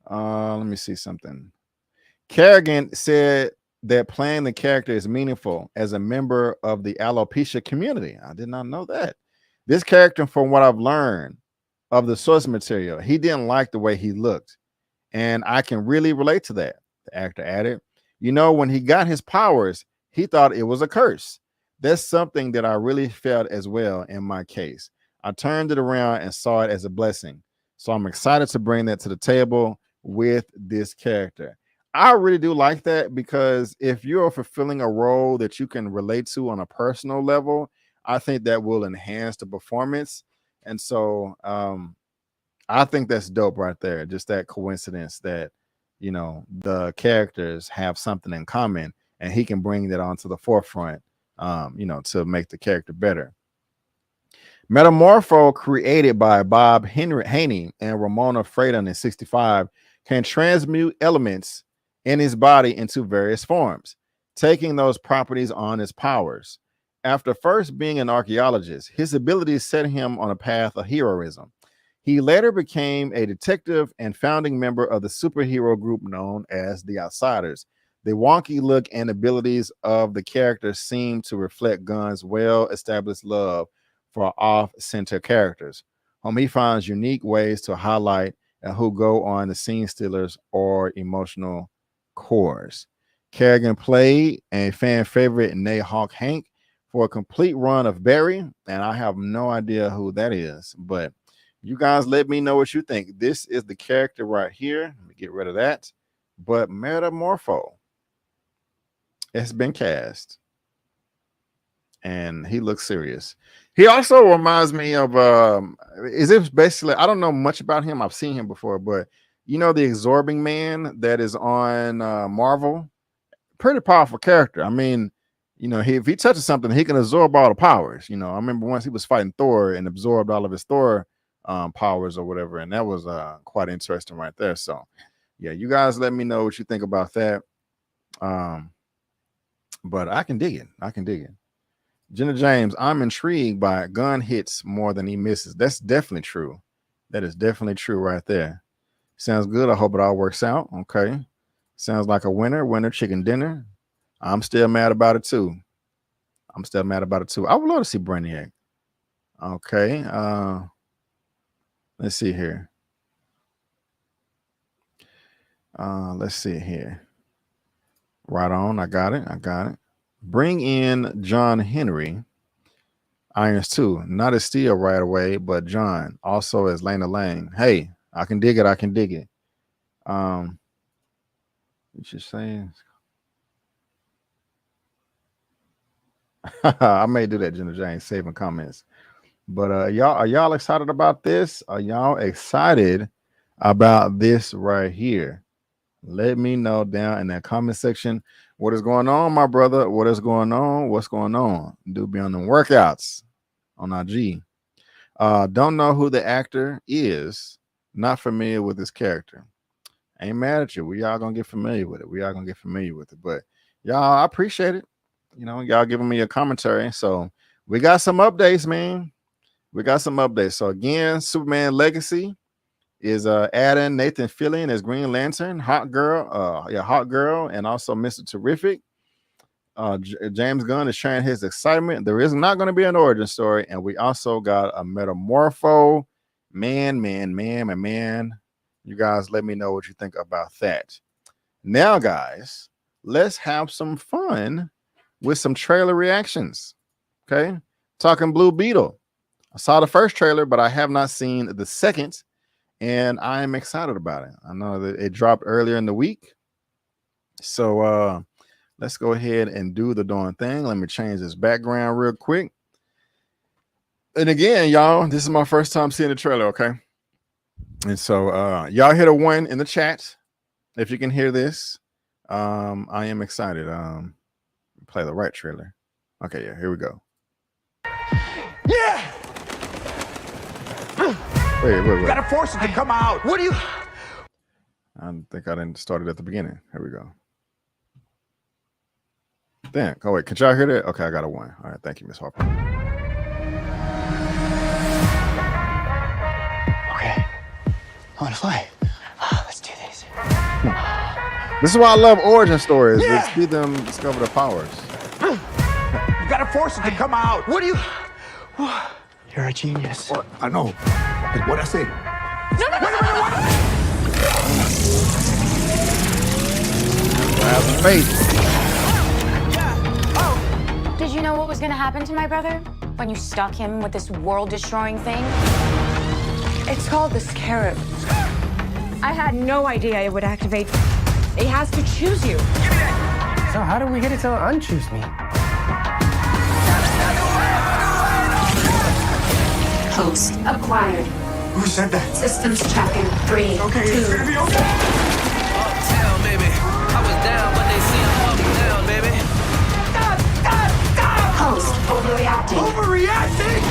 Let me see something. Kerrigan said that playing the character is meaningful as a member of the alopecia community. I did not know that. This character, from what I've learned of the source material. He didn't like the way he looked. And I can really relate to that. The actor added, you know, when he got his powers, he thought it was a curse. That's something that I really felt as well in my case. I turned it around and saw it as a blessing. So I'm excited to bring that to the table with this character. I really do like that, because if you're fulfilling a role that you can relate to on a personal level, I think that will enhance the performance. And so I think that's dope right there. Just that coincidence that, you know, the characters have something in common and he can bring that onto the forefront, you know, to make the character better. Metamorpho, created by Bob Haney and Ramona Fradon in 65, can transmute elements in his body into various forms, taking those properties on his powers. After first being an archaeologist, his abilities set him on a path of heroism. He later became a detective and founding member of the superhero group known as the Outsiders. The wonky look and abilities of the character seem to reflect Gunn's well-established love for off-center characters, whom he finds unique ways to highlight and who go on the scene stealers or emotional cores. Kerrigan played a fan favorite, Nahawk Hank, for a complete run of Barry, and I have no idea who that is, but you guys let me know what you think. This is the character right here. Let me get rid of that. But Metamorpho has been cast, and he looks serious. He also reminds me of is it basically, I don't know much about him. I've seen him before, but you know, the Absorbing Man that is on Marvel, pretty powerful character. I mean, you know, if he touches something, he can absorb all the powers. You know, I remember once he was fighting Thor and absorbed all of his Thor powers or whatever, and that was quite interesting right there. So yeah, you guys let me know what you think about that. But I can dig it. Jenna James, I'm intrigued by Gunn hits more than he misses. That's definitely true. That is definitely true right there. Sounds good. I hope it all works out. Okay. Sounds like a winner chicken dinner. I'm still mad about it too. I would love to see Brainiac. Okay. Let's see here. Let's see here. Right on. I got it. Bring in John Henry. Irons 2. Not as Steel right away, but John. Also as Lena Lang. Hey, I can dig it. You should say. I may do that, Jenna James, saving comments. But are y'all excited about this? Are y'all excited about this right here? Let me know down in that comment section. What is going on, my brother? What is going on? What's going on? Do be on the workouts on IG. Don't know who the actor is. Not familiar with this character. Ain't mad at you. We all gonna get familiar with it. But y'all, I appreciate it. You know, y'all giving me a commentary. So we got some updates, man. So again, Superman Legacy is adding Nathan Fillion as Green Lantern, Hot Girl, and also Mr. Terrific. James Gunn is sharing his excitement. There is not going to be an origin story, and we also got a Metamorpho. Man. You guys let me know what you think about that. Now, guys, let's have some fun with some trailer reactions. Okay, talking Blue Beetle. I saw the first trailer, but I have not seen the second, and I am excited about it. I know that it dropped earlier in the week, so let's go ahead and do the darn thing. Let me change this background real quick. And again, y'all, this is my first time seeing the trailer, okay? And so y'all hit a 1 in the chat if you can hear this. I am excited. Play the right trailer. Okay, yeah, here we go. Yeah! Wait. Gotta force it to come out. What do you... I think I didn't start it at the beginning. Here we go. Damn. Oh, wait. Could y'all hear that? Okay, I got a 1. All right. Thank you, Miss Harper. Okay. I want to fly. Let's do this. This is why I love origin stories. Yeah. Let's see them discover their powers. You gotta force it to come out. What do you... You're a genius. Well, I know. What I say? Did you know what was gonna happen to my brother when you stuck him with this world-destroying thing? It's called the Scarab. I had no idea it would activate. It has to choose you. So how do we get it to unchoose me? Host acquired. Who said that? Systems checking. 3, Okay, 2. it's gonna be okay. Uptown, baby. I was down, but they see I'm up down, baby. Host overreacting. Overreacting?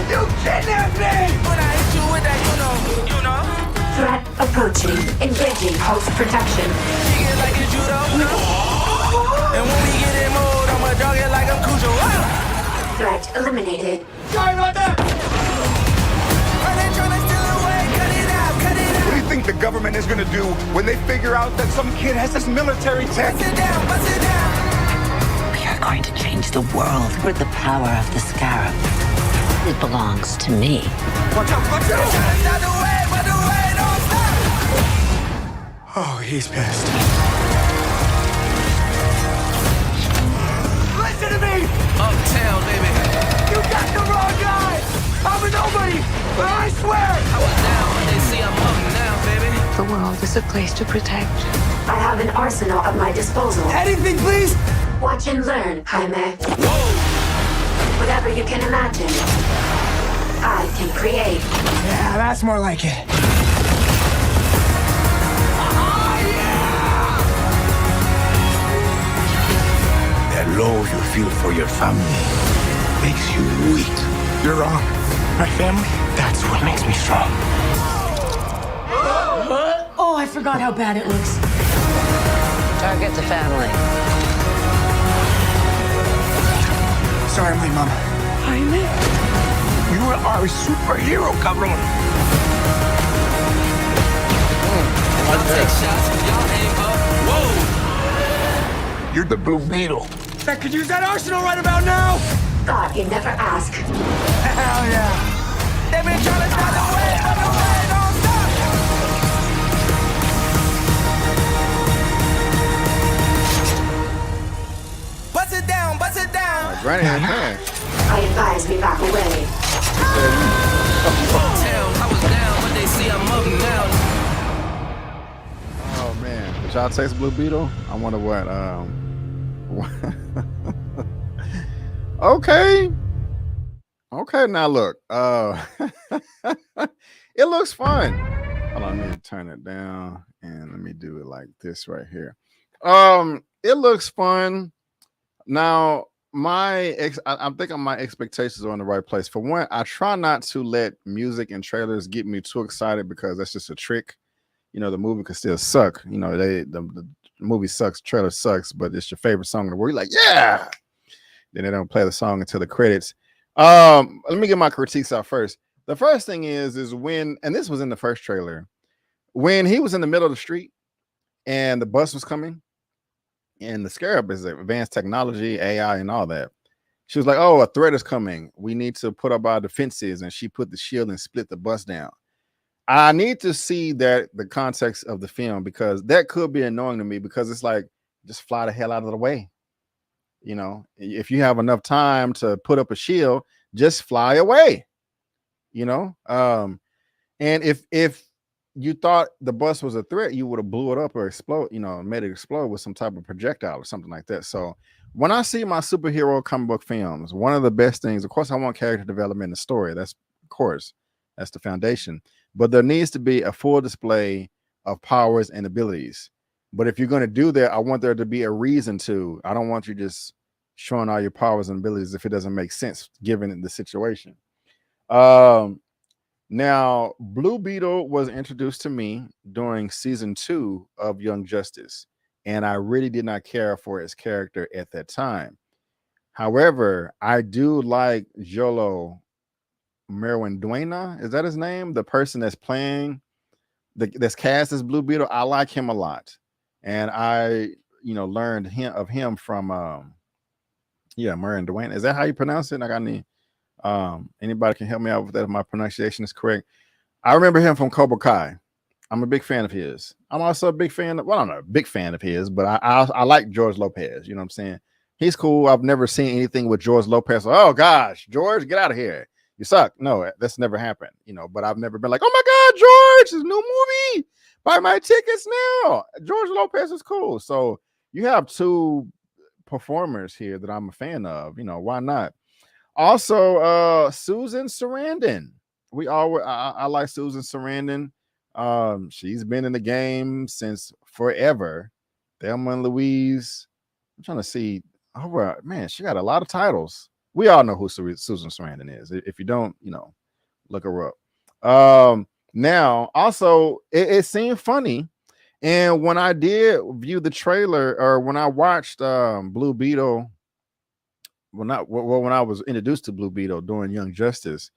You kidnapped me! When I hit you with that, you know. Threat approaching. Engaging host protection. You get like a judo. And when we get in mode, I'ma jog it like I'm Cujo. Threat eliminated. Sorry about that! They tryna steal away, cut it out. What do you think the government is gonna do when they figure out that some kid has this military tech? Bust it down. We are going to change the world with the power of the Scarab. It belongs to me. Watch out, watch out! Tryna stop the way, but the way don't stop. Oh, he's pissed. Listen to me! Uptown, baby. You got the wrong guy! I'm a nobody! But I swear! I was down, but they see I'm up now, baby. The world is a place to protect. I have an arsenal at my disposal. Anything, please! Watch and learn, Jaime. Whatever you can imagine, I can create. Yeah, that's more like it. That love you feel for your family makes you weak. You're wrong. My family, that's what makes me strong. Oh, I forgot how bad it looks. Target the family. Sorry, my mom. Jaime? You are our superhero, cabron. I'll take shots if y'all aim up. Whoa! You're the Blue Beetle. That could use that arsenal right about now. God, you never ask. Hell yeah. They been tryna stop the way, but the way don't stop. Bust it down, bust it down. Granny and Karen. I advise we back away. Uptown, I was down, but they see I'm up now. Oh man, did y'all taste Blue Beetle? I wonder what. Okay. Now look. It looks fun. Hold on, let me turn it down and let me do it like this right here. It looks fun. Now, I'm thinking my expectations are in the right place. For one, I try not to let music and trailers get me too excited because that's just a trick. You know, the movie could still suck. You know, the movie sucks, trailer sucks, but it's your favorite song in the world. You're like, yeah. Then they don't play the song until the credits. Let me get my critiques out first. The first thing is when, and this was in the first trailer, when he was in the middle of the street and the bus was coming, and the Scarab is advanced technology, AI, and all that. She was like, "Oh, a threat is coming. We need to put up our defenses," and she put the shield and split the bus down. I need to see that the context of the film because that could be annoying to me because it's like just fly the hell out of the way. You know, if you have enough time to put up a shield, just fly away. You know, and if you thought the bus was a threat, you would have blew it up or explode, you know, made it explode with some type of projectile or something like that. So when I see my superhero comic book films, one of the best things, of course, I want character development in the story. That's, of course, that's the foundation. But there needs to be a full display of powers and abilities. But if you're going to do that, I want there to be a reason to. I don't want you just showing all your powers and abilities if it doesn't make sense given the situation. Now, Blue Beetle was introduced to me during season 2 of Young Justice, and I really did not care for his character at that time. However, I do like Jolo Merwinduena. Is that his name? The person that's playing, that's cast as Blue Beetle. I like him a lot, and I, learned of him from Merwinduena. Is that how you pronounce it? I got any Anybody can help me out with that if my pronunciation is correct. I remember him from Cobra Kai. I'm a big fan of his. I'm also a big fan of, well, I'm not a big fan of his, but I like George Lopez. You know what I'm saying? He's cool. I've never seen anything with George Lopez. Oh gosh, George, get out of here. You suck. No, that's never happened. You know, but I've never been like, oh my God, George, this new movie. Buy my tickets now. George Lopez is cool. So you have two performers here that I'm a fan of. You know, why not? Also, Susan Sarandon. I like Susan Sarandon. She's been in the game since forever. Thelma and Louise. I'm trying to see. Oh man, she got a lot of titles. We all know who Susan Sarandon is. If you don't, you know, look her up. Now, also, it seemed funny, and when I did view the trailer, or when I watched Blue Beetle, when I was introduced to Blue Beetle during Young Justice,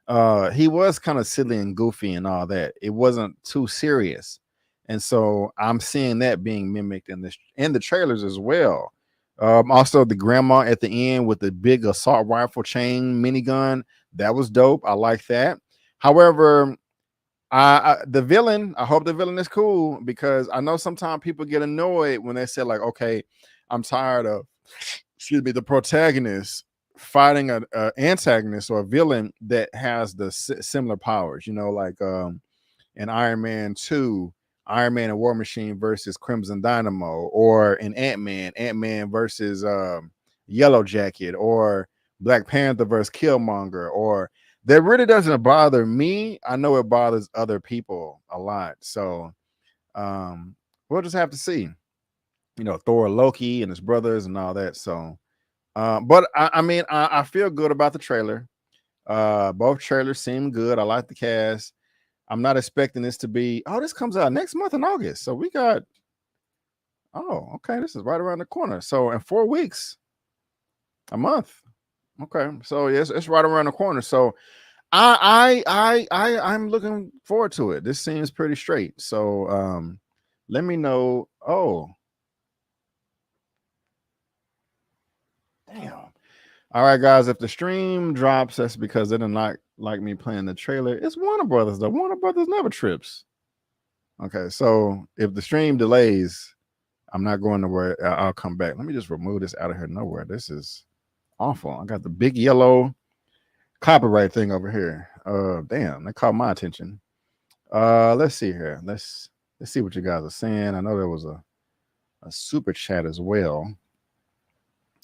he was kind of silly and goofy and all that. It wasn't too serious, and so I'm seeing that being mimicked in the trailers as well. Also, the grandma at the end with the big assault rifle chain minigun, that was dope. I like that. However, the villain, I hope the villain is cool, because I know sometimes people get annoyed when they say like, okay, I'm tired of, excuse me, the protagonist fighting an antagonist or a villain that has the similar powers, you know, like in Iron Man 2, Iron Man and War Machine versus Crimson Dynamo, or in Ant-Man versus Yellow Jacket, or Black Panther versus Killmonger. Or that really doesn't bother me. I know it bothers other people a lot. So we'll just have to see. You know, Thor, Loki, and his brothers and all that. So, but I mean, I feel good about the trailer. Both trailers seem good. I like the cast. I'm not expecting this to be, oh, this comes out next month in August. So we got, oh, okay, this is right around the corner. So in 4 weeks, a month. Okay, so yes, it's right around the corner. So I'm looking forward to it. This seems pretty straight. So let me know. Oh, damn. All right, guys, if the stream drops, that's because they didn't like me playing the trailer. It's Warner Brothers, though. Warner Brothers never trips. Okay, so if the stream delays, I'm not going nowhere. I'll come back. Let me just remove this out of here nowhere. This is awful. I got the big yellow copyright thing over here. Damn, that caught my attention. Let's see here. Let's see what you guys are saying. I know there was a super chat as well,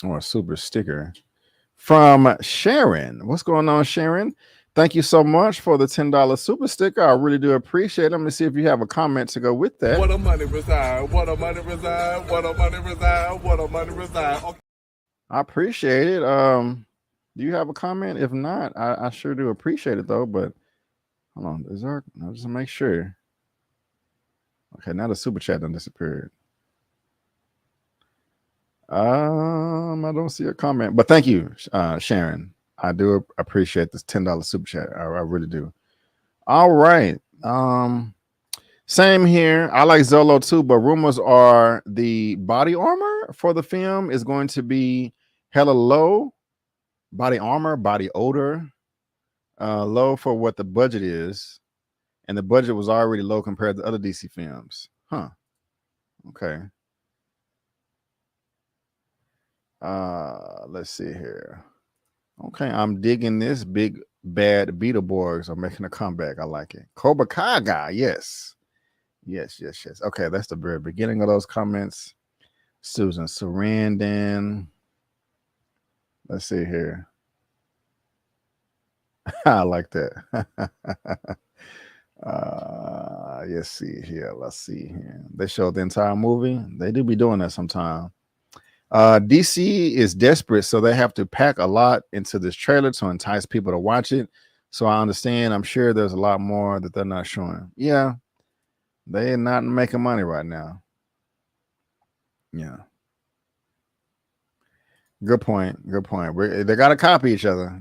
or a super sticker from Sharon. What's going on, Sharon? Thank you so much for the $10 super sticker. I really do appreciate it. Let me see if you have a comment to go with that. What a money reside, what a money reside, what a money reside, what a money reside. Okay. I appreciate it. Do you have a comment? If not, I sure do appreciate it though. But hold on, is there? I'll just make sure. Okay, now the super chat done disappeared. I don't see a comment, but thank you, Sharon. I do appreciate this $10 super chat. I really do. All right. Same here. I like Zolo too, but rumors are the body armor for the film is going to be hella low. Body armor, body odor, low for what the budget is, and the budget was already low compared to other DC films. Huh. Okay. Let's see here. Okay, I'm digging this. Big bad Beetleborgs are making a comeback. I like it. Cobra Kai guy, yes. Yes. Okay, that's the very beginning of those comments. Susan Sarandon. Let's see here. I like that. Let's see here. They showed the entire movie. They do be doing that sometime. DC is desperate, so they have to pack a lot into this trailer to entice people to watch it. So I understand. I'm sure there's a lot more that they're not showing. Yeah, they're not making money right now. Yeah. Good point. They got to copy each other.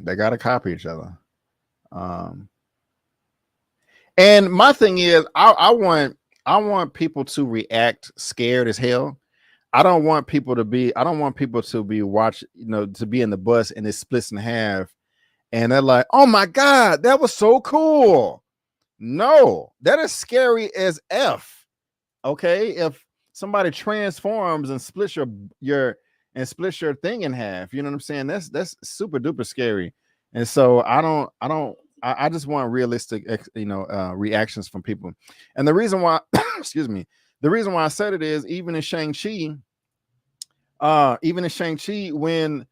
And my thing is, I want people to react scared as hell. I don't want people to be watch, to be in the bus and it splits in half and they're like, "Oh my God, that was so cool." No, that is scary as F. Okay, if somebody transforms and splits your thing in half, you know what I'm saying? That's super duper scary. And so I just want realistic, reactions from people. And the reason why, excuse me, the reason why I said it is even in Shang-Chi, when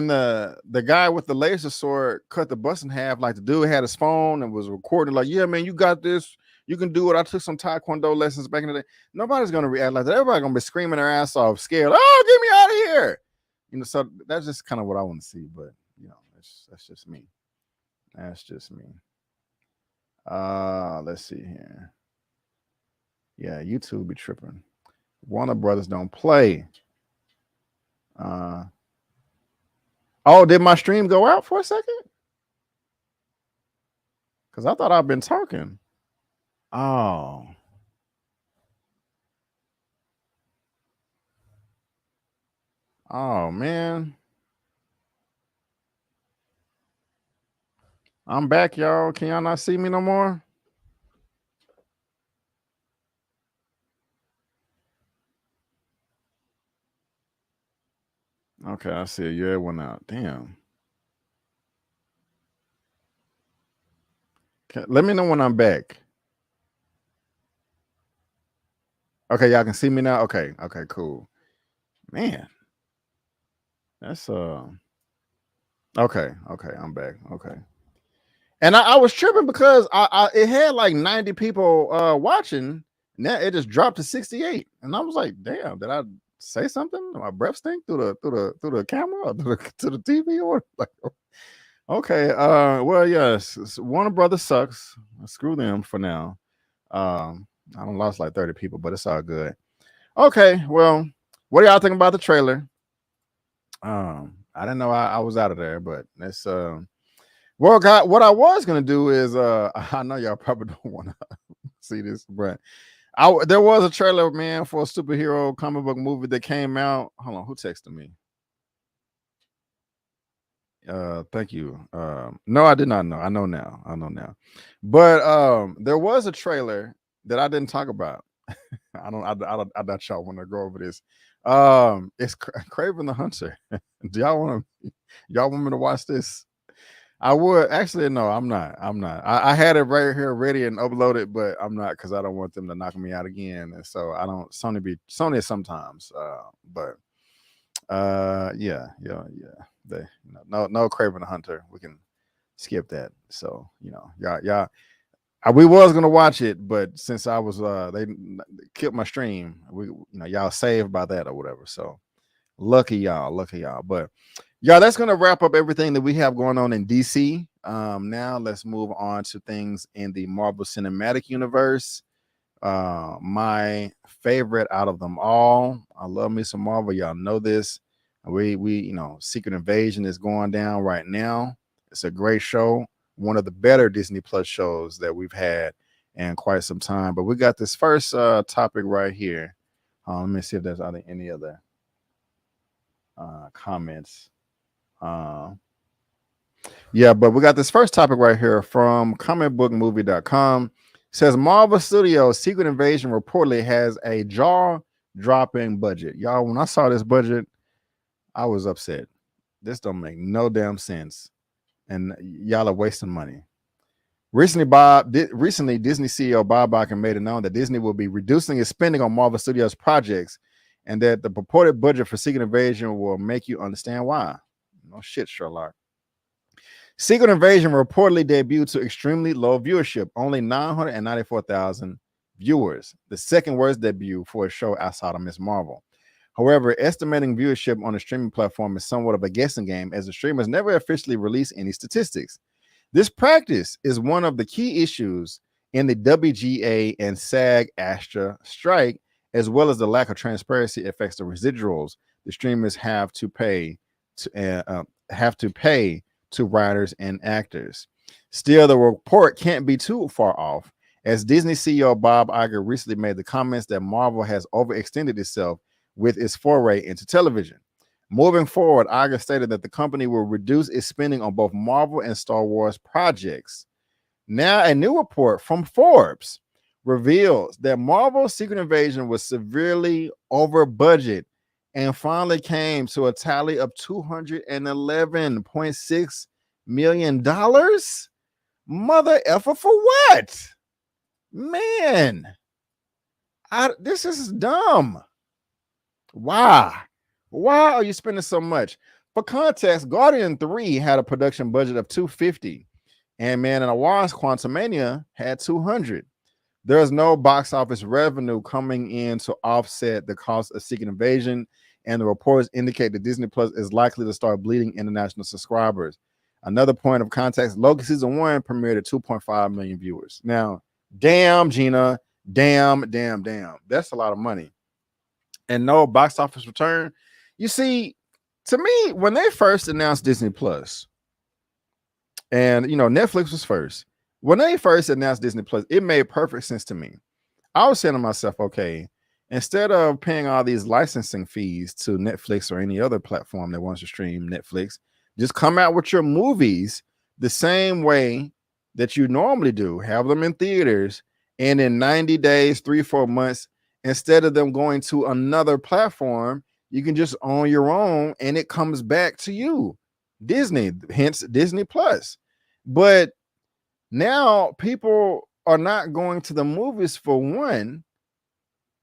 the guy with the laser sword cut the bus in half, like the dude had his phone and was recording, like, "Yeah, man, you got this. You can do it. I took some Taekwondo lessons back in the day." Nobody's gonna react like that. Everybody's gonna be screaming their ass off, scared. "Oh, get me out of here!" So that's just kind of what I want to see. But that's just me. That's just me. Let's see here. Yeah, YouTube be tripping. Warner Brothers don't play. Oh, did my stream go out for a second? Because I thought I've been talking. Oh. Oh, man. I'm back, y'all. Can y'all not see me no more? Okay, I see it. Yeah, it went out. Damn. Let me know when I'm back. Okay, y'all can see me now. Okay, cool. Man, that's okay, I'm back. Okay, and I was tripping because it had like 90 people watching. Now it just dropped to 68, and I was like, "Damn, did I say something? Did my breath stink through the camera or to the TV or like?" Okay, well, yes, Warner Brothers sucks. Screw them for now. I don't lost like 30 people, but it's all good. Okay, well, what do y'all think about the trailer? I didn't know I was out of there, but it's well, God, what I was gonna do is I know y'all probably don't want to see this, but there was a trailer, man, for a superhero comic book movie that came out. Hold on, who texted me? Thank you. No, I did not know. I know now. But there was a trailer that I didn't talk about. I doubt y'all want to go over this. It's Kraven the Hunter. Do y'all want me to watch this? I would actually. No, I'm not. I had it right here ready and uploaded, but I'm not because I don't want them to knock me out again. And so I don't. Sony sometimes. But yeah. No Kraven the Hunter. We can skip that. So y'all. We was gonna watch it, but since I was they killed my stream, y'all saved by that or whatever. So lucky y'all. But y'all, that's gonna wrap up everything that we have going on in DC. Now let's move on to things in the Marvel Cinematic Universe. My favorite out of them all. I love me some Marvel. Y'all know this. We Secret Invasion is going down right now. It's a great show. One of the better Disney Plus shows that we've had in quite some time. But we got this first topic right here. Let me see if there's any other comments. Yeah, but we got this first topic right here from comicbookmovie.com. It says Marvel Studios Secret Invasion reportedly has a jaw-dropping budget. Y'all, when I saw this budget, I was upset. This don't make no damn sense. And y'all are wasting money. Recently, Disney CEO Bob Iger made it known that Disney will be reducing its spending on Marvel Studios projects and that the purported budget for Secret Invasion will make you understand why. No shit, Sherlock. Secret Invasion reportedly debuted to extremely low viewership, only 994,000 viewers, the second worst debut for a show outside of Ms. Marvel. However, estimating viewership on the streaming platform is somewhat of a guessing game, as the streamers never officially release any statistics. This practice is one of the key issues in the WGA and SAG-AFTRA strike, as well as the lack of transparency affects the residuals the streamers have to pay to writers and actors. Still, the report can't be too far off, as Disney CEO Bob Iger recently made the comments that Marvel has overextended itself with its foray into television. Moving forward, Iger stated that the company will reduce its spending on both Marvel and Star Wars projects. Now, a new report from Forbes reveals that Marvel's Secret Invasion was severely over budget and finally came to a tally of $211.6 million. Mother effer for what? Man, this is dumb. Why are you spending so much? For context, Guardian 3 had a production budget of $250. Ant-Man and the Wasp: Quantumania had $200. There's no box office revenue coming in to offset the cost of Secret Invasion, and the reports indicate that Disney Plus is likely to start bleeding international subscribers. Another point of context, Loki Season 1 premiered at 2.5 million viewers. Now, damn, Gina, damn. That's a lot of money. And no box office return. You see, to me, when they first announced Disney Plus, and Netflix was first. When they first announced Disney Plus, it made perfect sense to me. I was saying to myself, okay, instead of paying all these licensing fees to Netflix or any other platform that wants to stream Netflix, just come out with your movies the same way that you normally do. Have them in theaters, and in 90 days, 3-4 months, instead of them going to another platform, you can just own your own, and it comes back to you. Disney, hence Disney Plus. But now people are not going to the movies for one,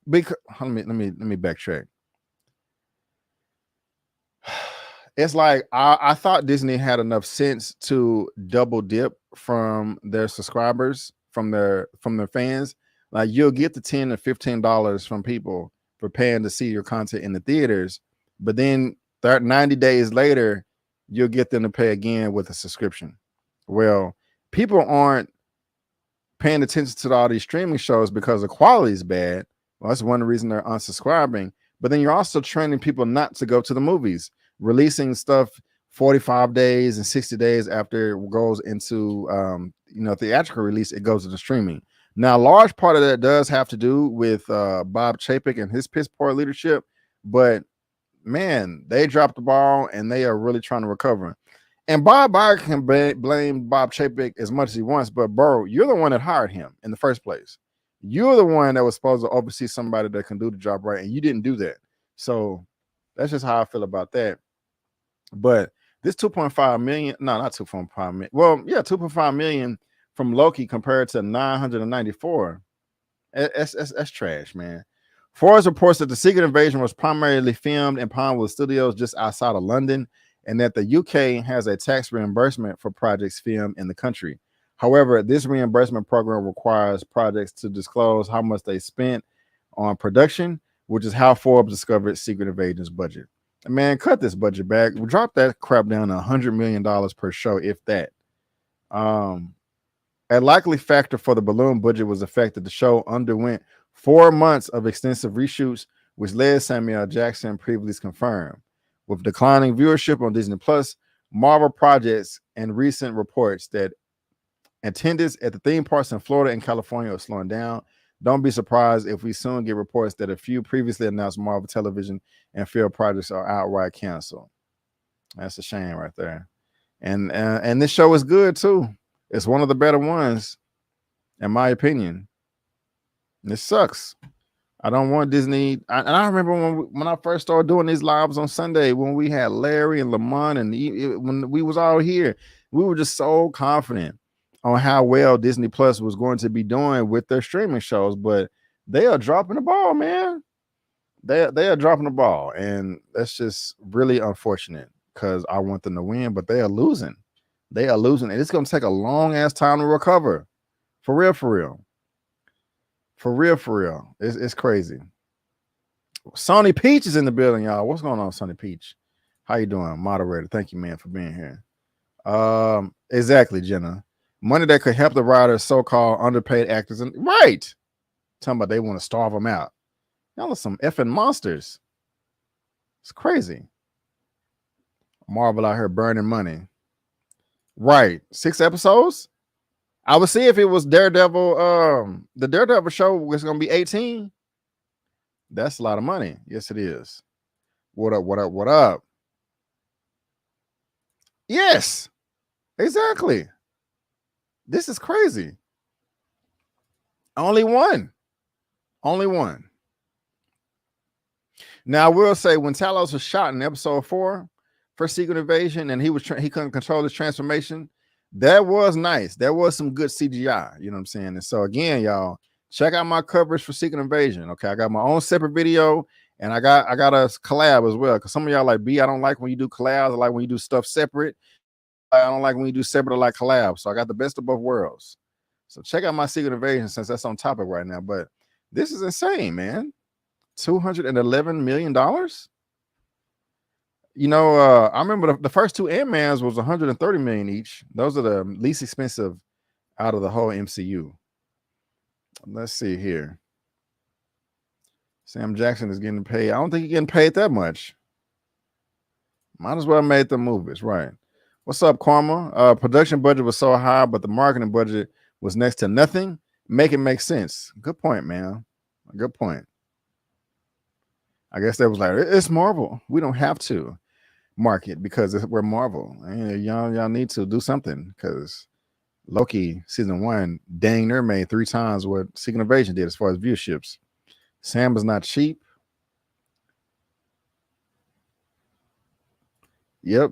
because let me backtrack. It's like I thought Disney had enough sense to double dip from their subscribers, from their fans. Like, you'll get the $10 or $15 from people for paying to see your content in the theaters, but then 90 days later, you'll get them to pay again with a subscription. Well, people aren't paying attention to all these streaming shows because the quality is bad. Well, that's one reason they're unsubscribing. But then you're also training people not to go to the movies, releasing stuff 45 days and 60 days after it goes into theatrical release, it goes into streaming. Now, a large part of that does have to do with Bob Chapek and his piss poor leadership, but man, they dropped the ball and they are really trying to recover. And Bob Iger can blame Bob Chapek as much as he wants, but bro, you're the one that hired him in the first place. You're the one that was supposed to oversee somebody that can do the job right, and you didn't do that. So that's just how I feel about that. But this 2.5 million, no, not 2.5 million. Well, yeah, 2.5 million from Loki compared to 994. That's trash, man. Forbes reports that the Secret Invasion was primarily filmed in Pinewood Studios just outside of London, and that the UK has a tax reimbursement for projects filmed in the country. However, this reimbursement program requires projects to disclose how much they spent on production, which is how Forbes discovered Secret Invasion's budget. Man, cut this budget back. We'll drop that crap down to $100 million per show, if that. A likely factor for the balloon budget was the fact that the show underwent 4 months of extensive reshoots, which led Samuel Jackson previously confirmed. With declining viewership on Disney Plus, Marvel projects, and recent reports that attendance at the theme parks in Florida and California are slowing down, don't be surprised if we soon get reports that a few previously announced Marvel television and film projects are outright canceled. That's a shame right there. And this show is good too. It's one of the better ones, in my opinion. And it sucks. I don't want Disney. I remember when I first started doing these lives on Sunday, when we had Larry and Lamont, and when we was all here, we were just so confident on how well Disney Plus was going to be doing with their streaming shows, but they are dropping the ball, man. They are dropping the ball, and that's just really unfortunate because I want them to win, but they are losing. They are losing, and it's going to take a long ass time to recover. For real, for real. For real, for real. It's crazy. Sonny Peach is in the building, y'all. What's going on, Sonny Peach? How you doing, moderator? Thank you, man, for being here. Exactly, Jenna. Money that could help the writers, so-called underpaid actors, and right. Talking about they want to starve them out. Y'all are some effing monsters. It's crazy. Marvel out here burning money. Right. 6 episodes? I would see if it was Daredevil. The Daredevil show was going to be 18. That's a lot of money. Yes, it is. What up? What up? What up? Yes, exactly. This is crazy. Only one. Now, I will say when Talos was shot in episode 4 for Secret Invasion and he couldn't control his transformation, that was nice. There was some good CGI, you know what I'm saying? And so again, y'all, check out my coverage for Secret Invasion. Okay, I got my own separate video and I got a collab as well. Because some of y'all like, B, I don't like when you do collabs. I like when you do stuff separate. I don't like when you do separate or like collabs. So I got the best of both worlds. So check out my Secret Invasion since that's on topic right now. But this is insane, man. $211 million. You know, I remember the first 2 Ant-Mans was 130 million each. Those are the least expensive out of the whole MCU. Let's see here. Sam Jackson is getting paid. I don't think he's getting paid that much. Might as well made the movies, right? What's up, Karma? Production budget was so high, but the marketing budget was next to nothing. Make it make sense. Good point, man. Good point. I guess that was like, it's Marvel. We don't have to market because we're Marvel. And y'all need to do something because Loki season 1 dang near made 3 times what Secret Invasion did as far as viewerships. Sam is not cheap. Yep.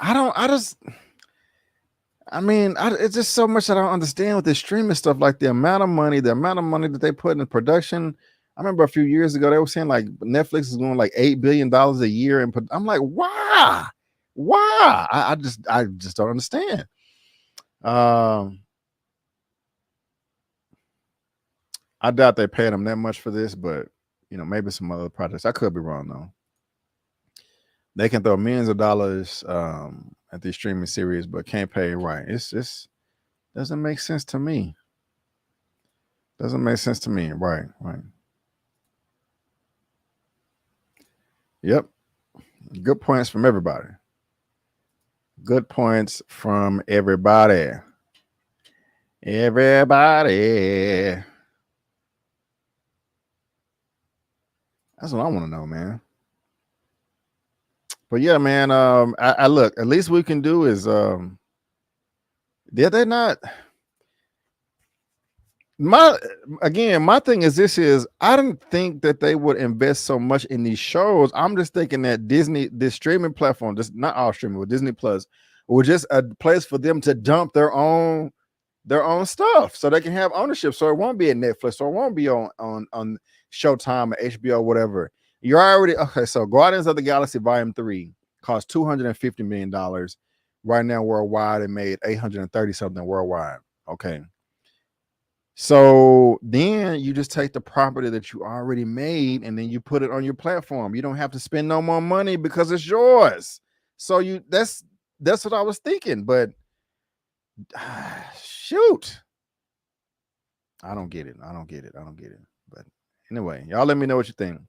It's just so much I don't understand with this streaming stuff, like the amount of money that they put in production. I remember a few years ago, they were saying like Netflix is going like $8 billion a year. And I'm like, why? I just don't understand. I doubt they paid them that much for this, but you know, maybe some other projects. I could be wrong though. They can throw millions of dollars at these streaming series, but can't pay right. It's just doesn't make sense to me. Doesn't make sense to me. Right. Yep. Good points from everybody. Good points from everybody. Everybody. That's what I want to know, man. But yeah, man. I look. At least we can do is they're not. My thing is I didn't think that they would invest so much in these shows. I'm just thinking that Disney, this streaming platform, just not all streaming, but Disney Plus, was just a place for them to dump their own stuff so they can have ownership. So it won't be at Netflix, or it won't be on Showtime or HBO, whatever. You're already okay. So Guardians of the Galaxy Volume 3 cost $250 million right now worldwide. It made 830 something worldwide. Okay. So then you just take the property that you already made and then you put it on your platform. You don't have to spend no more money because it's yours. So that's what I was thinking, but shoot. I don't get it. But anyway, y'all let me know what you think.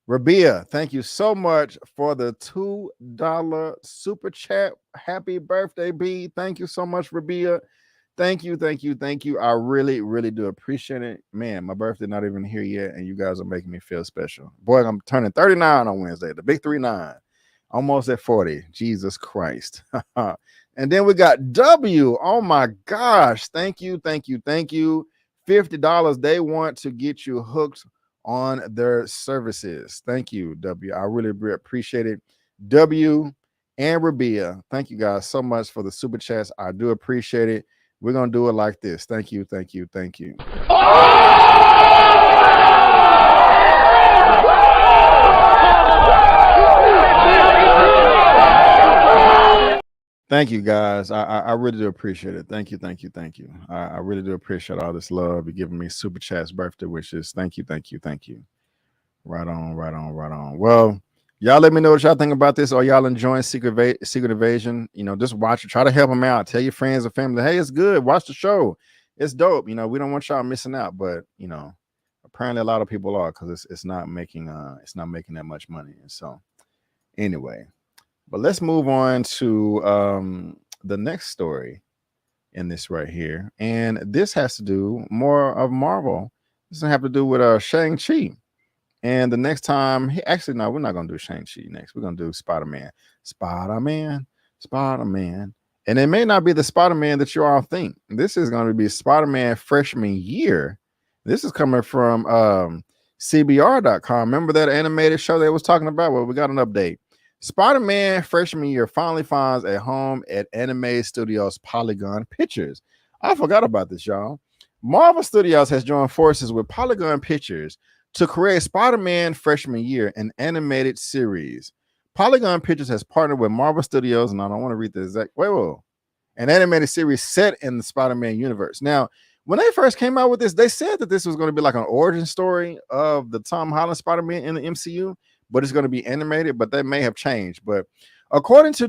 Rabia, thank you so much for the $2 super chat. Happy birthday, B. Thank you so much, Rabia. Thank you. I really, really do appreciate it. Man, my birthday not even here yet, and you guys are making me feel special. Boy, I'm turning 39 on Wednesday, the big 39. Almost at 40. Jesus Christ. And then we got W. Oh my gosh. Thank you. $50. They want to get you hooked on their services. Thank you, W. I really appreciate it. W and Rabia, thank you guys so much for the super chats. I do appreciate it. We're going to do it like this. Thank you. Thank you. Thank you, guys. I really do appreciate it. Thank you. I really do appreciate all this love you're giving me. Super chats, birthday wishes. Thank you. Right on. Well, y'all let me know what y'all think about this. Or y'all enjoying Secret Invasion? You know, just watch it. Try to help them out. Tell your friends and family, hey, it's good. Watch the show. It's dope. You know, we don't want y'all missing out. But you know, apparently a lot of people are, because it's not making that much money. And so, anyway, but let's move on to the next story in this right here, and this has to do more of Marvel. This doesn't have to do with Shang-Chi. And the next time, we're not going to do Shang-Chi next. We're going to do Spider-Man. Spider-Man. And it may not be the Spider-Man that you all think. This is going to be Spider-Man freshman year. This is coming from CBR.com. Remember that animated show they was talking about? Well, we got an update. Spider-Man freshman year finally finds a home at Anime Studios Polygon Pictures. I forgot about this, y'all. Marvel Studios has joined forces with Polygon Pictures to create Spider-Man freshman year, an animated series. Polygon Pictures has partnered with Marvel Studios, and I don't want to read the exact an animated series set in the Spider-Man universe. Now, when they first came out with this, they said that this was going to be like an origin story of the Tom Holland Spider-Man in the MCU, but it's going to be animated, but that may have changed. But according to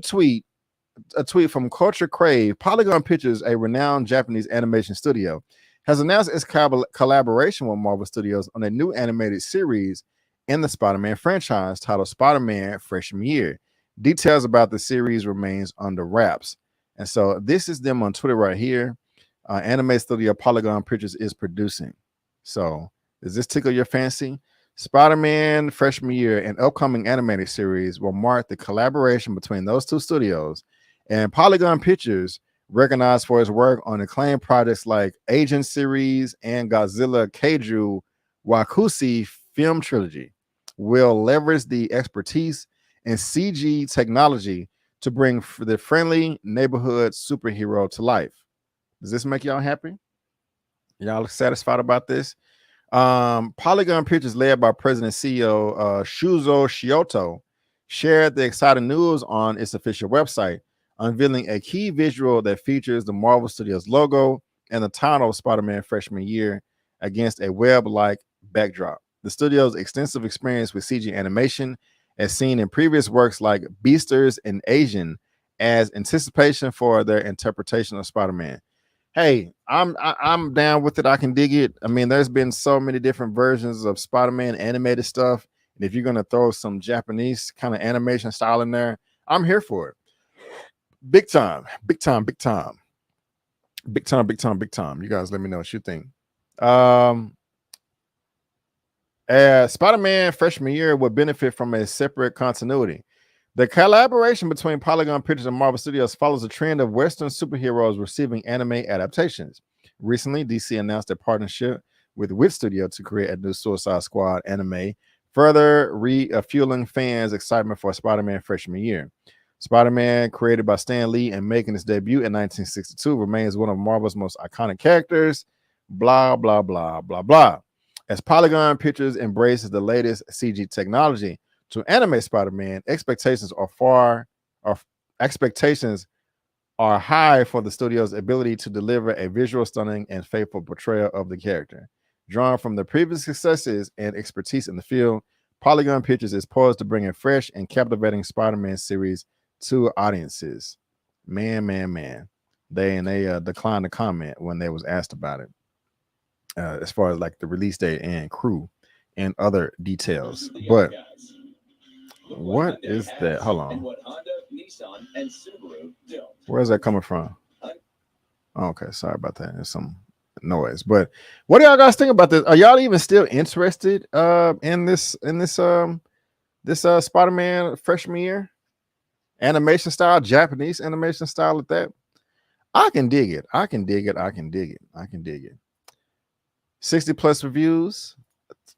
a tweet from Culture Crave, Polygon Pictures, a renowned Japanese animation studio, has announced its collaboration with Marvel Studios on a new animated series in the Spider-Man franchise titled Spider-Man Freshman Year. Details about the series remains under wraps. And so this is them on Twitter right here. Anime studio Polygon Pictures is producing. So does this tickle your fancy? Spider-Man Freshman Year, an upcoming animated series, will mark the collaboration between those two studios, and Polygon Pictures, recognized for its work on acclaimed projects like Agent series and Godzilla Kaiju Wakusi film trilogy, will leverage the expertise and CG technology to bring the friendly neighborhood superhero to life. Does this make y'all happy? Y'all satisfied about this? Polygon Pictures, led by President CEO Shuzo Shioto, shared the exciting news on its official website, unveiling a key visual that features the Marvel Studios logo and the title of Spider-Man Freshman Year against a web-like backdrop. The studio's extensive experience with CG animation, as seen in previous works like Beastars and Asian, as anticipation for their interpretation of Spider-Man. Hey, I'm down with it. I can dig it. I mean, there's been so many different versions of Spider-Man animated stuff. And if you're going to throw some Japanese kind of animation style in there, I'm here for it. Big time, big time, big time. Big time, big time, big time. You guys let me know what you think. Spider-Man Freshman Year would benefit from a separate continuity. The collaboration between Polygon Pictures and Marvel Studios follows a trend of Western superheroes receiving anime adaptations. Recently, DC announced a partnership with Wit Studio to create a new Suicide Squad anime, further refueling fans' excitement for Spider-Man Freshman Year. Spider-Man, created by Stan Lee and making its debut in 1962, remains one of Marvel's most iconic characters. Blah, blah, blah, blah, blah. As Polygon Pictures embraces the latest CG technology to animate Spider-Man, expectations are high for the studio's ability to deliver a visual stunning and faithful portrayal of the character. Drawn from the previous successes and expertise in the field, Polygon Pictures is poised to bring a fresh and captivating Spider-Man series to audiences. Man. They declined to comment when they was asked about it, as far as like the release date and crew and other details. But what is that? Hold on. Where's that coming from? Okay, sorry about that. There's some noise. But what do y'all guys think about this? Are y'all even still interested in this Spider-Man freshman year animation style, Japanese animation style at that? I can dig it. I can dig it. 60 plus reviews,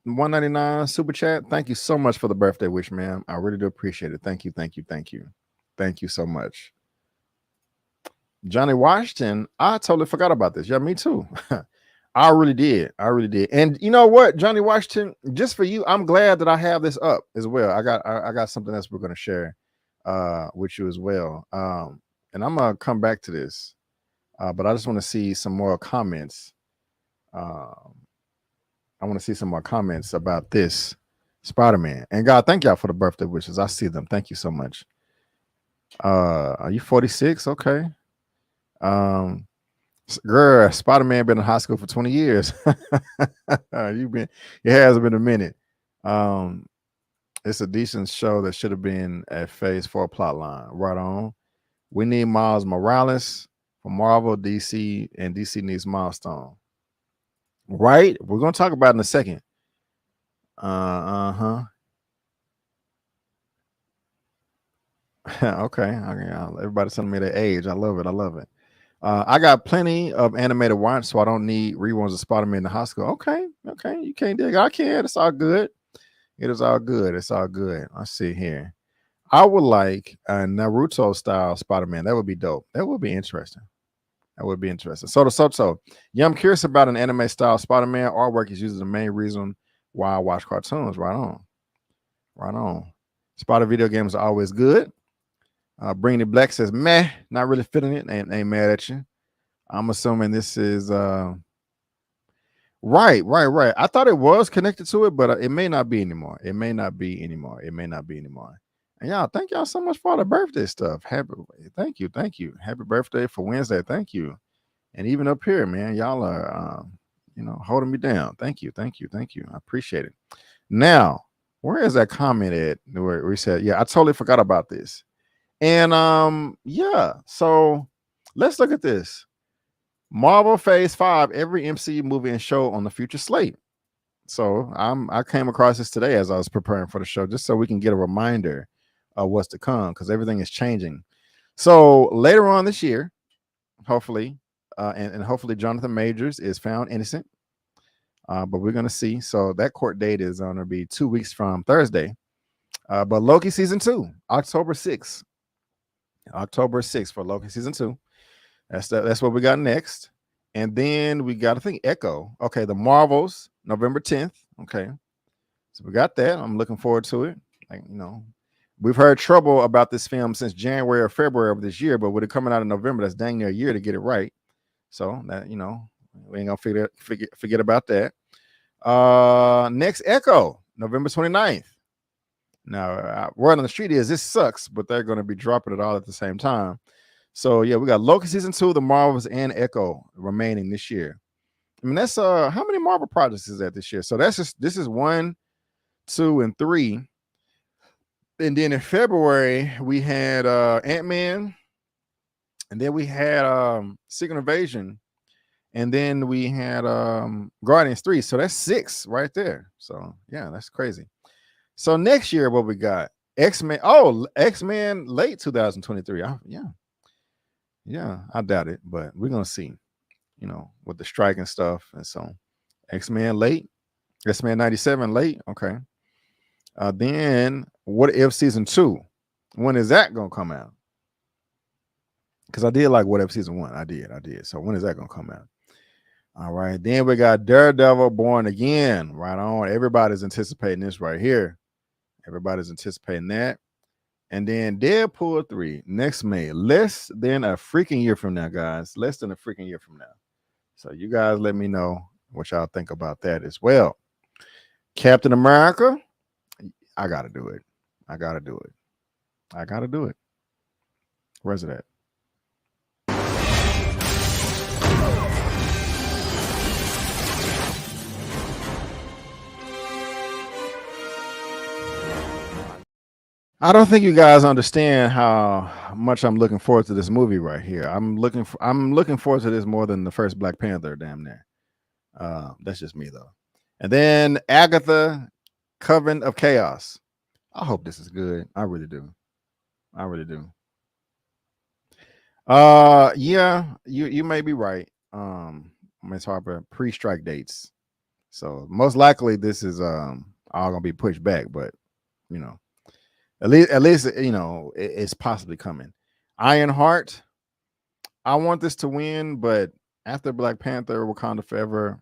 199 super chat. Thank you so much for the birthday wish, ma'am. I really do appreciate it. Thank you so much. Johnny Washington, I totally forgot about this. Yeah, me too. I really did. And you know what, Johnny Washington, just for you, I'm glad that I have this up as well. I got something else we're going to share with you as well. And I'm gonna come back to this, but I just want to see some more comments. I want to see some more comments about this Spider-Man. And God, thank y'all for the birthday wishes. I see them. Thank you so much. Are you 46? Okay. Girl, Spider-Man been in high school for 20 years. It has been a minute. It's a decent show that should have been at phase 4 plot line. Right on. We need Miles Morales for Marvel, DC, and DC needs Milestone. Right? We're going to talk about it in a second. Okay. Everybody's telling me their age. I love it. I love it. I got plenty of anime to watch, so I don't need reruns of Spider-Man in the high school. Okay. You can't dig it. I can. It's all good. It is all good. It's all good. Let's see here. I would like a Naruto style Spider-Man. That would be dope. That would be interesting. That would be interesting. So, yeah, I'm curious about an anime style Spider-Man. Artwork is usually the main reason why I watch cartoons. Right on. Spider video games are always good. Bring It Black says, meh, not really feeling it. Ain't mad at you. I'm assuming this is right. I thought it was connected to it, but it may not be anymore. And y'all, thank y'all so much for all the birthday stuff. Thank you. Happy birthday for Wednesday. Thank you. And even up here, man, y'all are holding me down. Thank you. I appreciate it. Now, where is that comment at where we said, yeah, I totally forgot about this. And yeah, so let's look at this. Marvel Phase 5, every MCU movie and show on the future slate. So I came across this today as I was preparing for the show, just so we can get a reminder of what's to come, because everything is changing. So later on this year, hopefully, and hopefully Jonathan Majors is found innocent. But we're gonna see. So that court date is gonna be 2 weeks from Thursday. But Loki season 2, October 6th. October 6th for Loki season 2. That's what we got next. And then we got, I think, Echo. Okay, the Marvels, November 10th. Okay. So we got that. I'm looking forward to it. We've heard trouble about this film since January or February of this year, but with it coming out in November, that's dang near a year to get it right. So that, we ain't gonna forget about that. Next Echo, November 29th. Now, word on the street is this sucks, but they're going to be dropping it all at the same time. So yeah, we got Loki season 2, the Marvels, and Echo remaining this year. I mean, that's how many Marvel projects is that this year? So this is 1, 2, and 3. And then in February we had Ant-Man, and then we had Secret Invasion, and then we had Guardians 3. So that's 6 right there. So yeah, that's crazy. So next year, what we got? X-Men. Oh, X-Men late 2023. Yeah, I doubt it, but we're gonna see. With the strike and stuff, and so X-Men late, X-Men 97 late. Okay. Then What If season 2? When is that gonna come out? Because I did like What If season 1. I did. So when is that gonna come out? All right. Then we got Daredevil Born Again. Right on. Everybody's anticipating this right here. Everybody's anticipating that. And then Deadpool 3 next May. Less than a freaking year from now, guys. Less than a freaking year from now. So you guys let me know what y'all think about that as well. Captain America. I gotta do it. Where's it at? I don't think you guys understand how much I'm looking forward to this movie right here. I'm looking forward to this more than the first Black Panther, damn near. That's just me though. And then Agatha, Coven of Chaos. I hope this is good. I really do. Yeah, you may be right. Ms. Harper, pre-strike dates. So most likely this is all gonna be pushed back, but at least it's possibly coming. Ironheart. I want this to win, but after Black Panther, Wakanda Forever,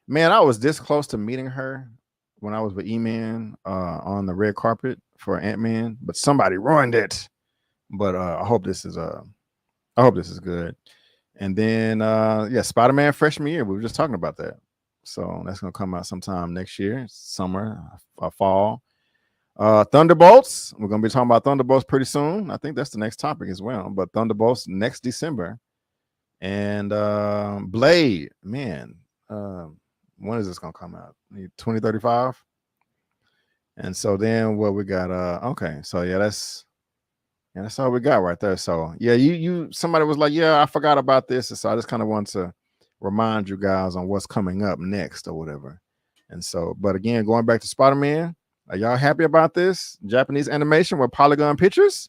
man, I was this close to meeting her when I was with Eman on the red carpet for Ant-Man, but somebody ruined it. But I hope this is good. And then yeah, Spider-Man freshman year. We were just talking about that. So that's gonna come out sometime next year, summer, fall. Thunderbolts. We're gonna be talking about Thunderbolts pretty soon. I think that's the next topic as well. But Thunderbolts next December. And Blade, man. When is this gonna come out? 2035. And so then what we got? Okay, so yeah, that's all we got right there. So yeah, somebody was like, yeah, I forgot about this, and so I just kind of want to remind you guys on what's coming up next or whatever. And so, but again, going back to Spider-Man, Are y'all happy about this Japanese animation with polygon pictures?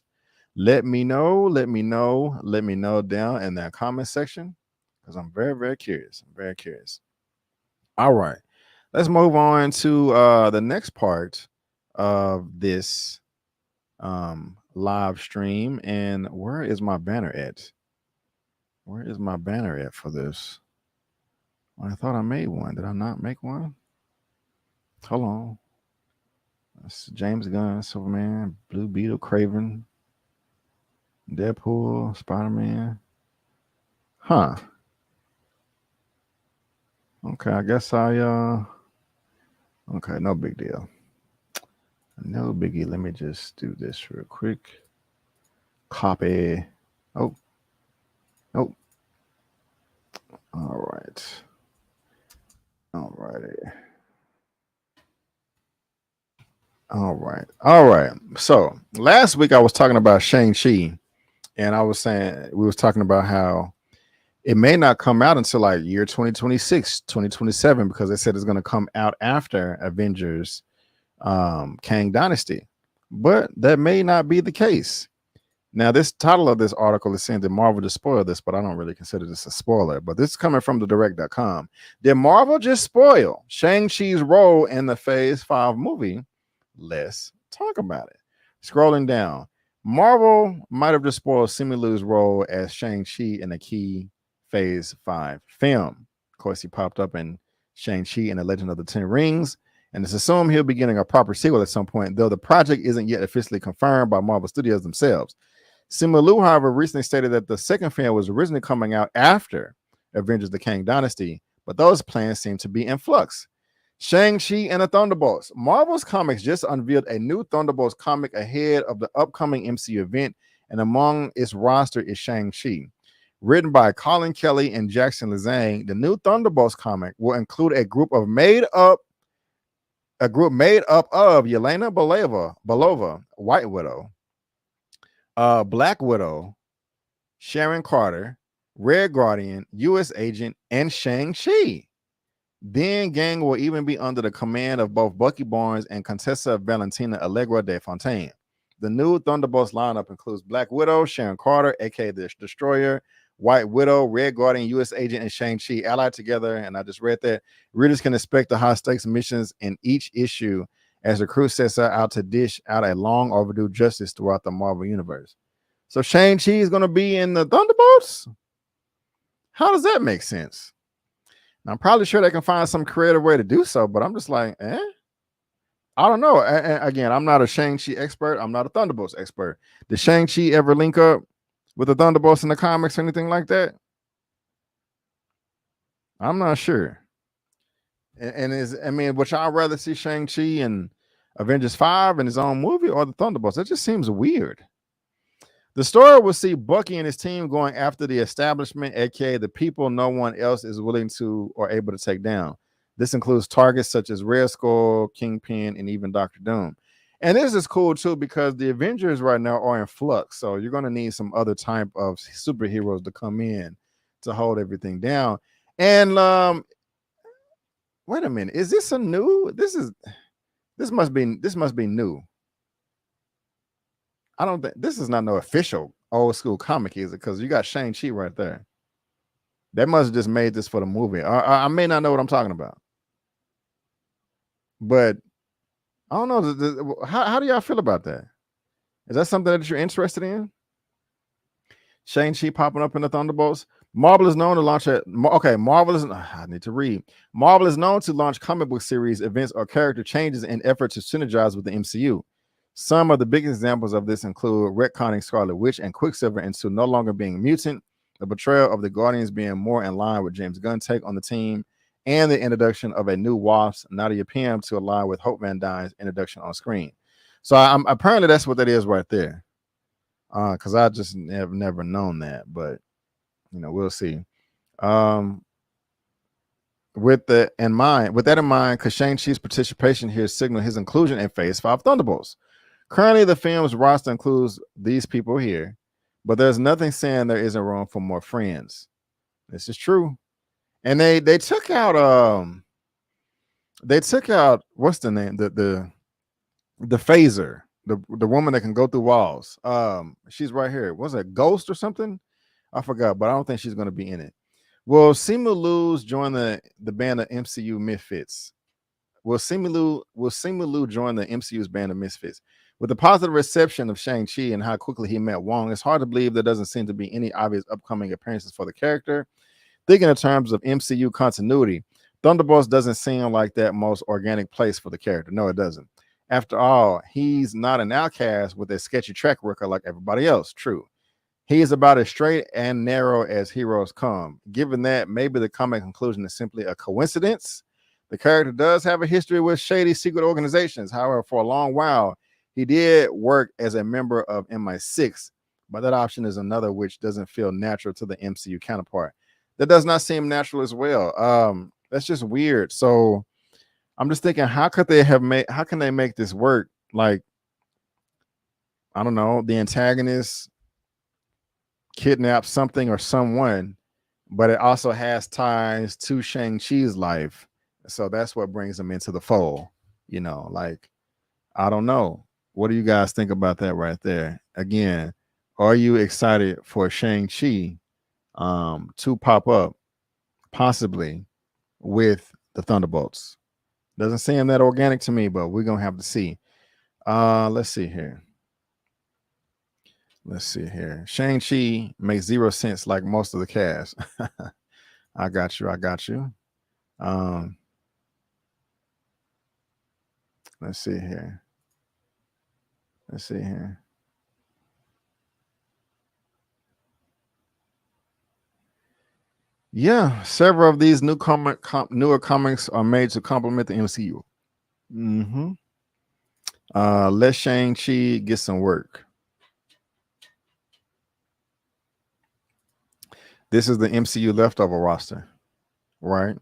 Let me know. Let me know down in that comment section because I'm very, very curious. I'm very curious. All right, let's move on to the next part of this live stream. And where is my banner at? Where is my banner at for this? Well, I thought I made one. Did I not make one? Hold on. That's James Gunn, Superman, Blue Beetle, Craven, Deadpool, Spider-Man. Huh. Okay, I guess okay, no big deal. No biggie. Let me just do this real quick. Copy. Oh. All right. All right. So last week I was talking about Shang-Chi, and I was saying we was talking about how it may not come out until like year 2026, 2027, because they said it's going to come out after Avengers Kang Dynasty. But that may not be the case. Now, this title of this article is saying that Marvel just spoiled this, but I don't really consider this a spoiler. But this is coming from the direct.com. Did Marvel just spoil Shang-Chi's role in the Phase 5 movie? Let's talk about it. Scrolling down, Marvel might have just spoiled Simu Liu's role as Shang-Chi in a key Phase 5 film. Of course, he popped up in Shang-Chi and the Legend of the Ten Rings, and it's assumed he'll be getting a proper sequel at some point, though the project isn't yet officially confirmed by Marvel Studios themselves. Simu Liu, however, recently stated that the second film was originally coming out after Avengers the Kang Dynasty, but those plans seem to be in flux. Shang-Chi and the Thunderbolts. Marvel's Comics just unveiled a new Thunderbolts comic ahead of the upcoming MCU event, and among its roster is Shang-Chi. Written by Colin Kelly and Jackson Lazang, the new Thunderbolts comic will include a group made up of Yelena Belova, White Widow, Black Widow, Sharon Carter, Red Guardian, U.S. Agent, and Shang-Chi. Then gang will even be under the command of both Bucky Barnes and Contessa Valentina Allegra de Fontaine. The new Thunderbolts lineup includes Black Widow, Sharon Carter, aka the Destroyer, White Widow, Red Guardian, U.S. Agent, and Shang-Chi allied together. And I just read that readers can expect the high-stakes missions in each issue as the crew sets out to dish out a long overdue justice throughout the Marvel Universe. So Shang-Chi is going to be in the Thunderbolts? How does that make sense? Now, I'm probably sure they can find some creative way to do so, but I'm just like, I don't know. And again, I'm not a Shang-Chi expert. I'm not a Thunderbolts expert. Did Shang-Chi ever link up with the Thunderbolts in the comics or anything like that? I'm not sure. Would y'all rather see Shang-Chi and Avengers 5 in his own movie or the Thunderbolts? That just seems weird. The story will see Bucky and his team going after the establishment, aka the people no one else is willing to or able to take down. This includes targets such as Red Skull, Kingpin, and even Dr. Doom. And this is cool too because the Avengers right now are in flux. So you're going to need some other type of superheroes to come in to hold everything down. And wait a minute, is this a new? This must be new. I don't think this is not no official old school comic, is it? Because you got Shang-Chi right there. They must have just made this for the movie. I may not know what I'm talking about, but I don't know. How do y'all feel about that? Is that something that you're interested in? Shang-Chi popping up in the Thunderbolts. Marvel is known to launch I need to read. Marvel is known to launch comic book series, events, or character changes in effort to synergize with the MCU. Some of the biggest examples of this include retconning Scarlet Witch and Quicksilver into no longer being mutant, the betrayal of the Guardians being more in line with James Gunn's take on the team, and the introduction of a new Wasp, Nadia Pym, to align with Hope Van Dyne's introduction on screen. So apparently that's what that is right there. Because I just have never known that, but we'll see. With that in mind, because Shang-Chi's participation here signaled his inclusion in Phase 5 Thunderbolts. Currently, the film's roster includes these people here, but there's nothing saying there isn't room for more friends. This is true. And they took out what's the name? the phaser, the woman that can go through walls. She's right here. Was it Ghost or something? I forgot, but I don't think she's going to be in it. Will Simu Lu's join the band of MCU Misfits? Will Simu Lu join the MCU's band of Misfits? With the positive reception of Shang-Chi and how quickly he met Wong, it's hard to believe there doesn't seem to be any obvious upcoming appearances for the character. Thinking in terms of MCU continuity, Thunderbolts doesn't seem like that most organic place for the character. No, it doesn't. After all, he's not an outcast with a sketchy track record like everybody else. True. He is about as straight and narrow as heroes come. Given that, maybe the comic conclusion is simply a coincidence. The character does have a history with shady secret organizations. However, for a long while, he did work as a member of MI6, but that option is another which doesn't feel natural to the MCU counterpart. That does not seem natural as well. That's just weird. So I'm just thinking, how can they make this work? Like, I don't know, the antagonist kidnaps something or someone, but it also has ties to Shang-Chi's life. So that's what brings them into the fold. You know, like, I don't know. What do you guys think about that right there? Again, are you excited for Shang-Chi to pop up possibly with the Thunderbolts? Doesn't seem that organic to me, but we're going to have to see. Let's see here. Shang-Chi makes 0 sense like most of the cast. I got you. Let's see here. Yeah, several of these newer comics are made to complement the MCU. Let Shang-Chi get some work. This is the MCU leftover roster, right?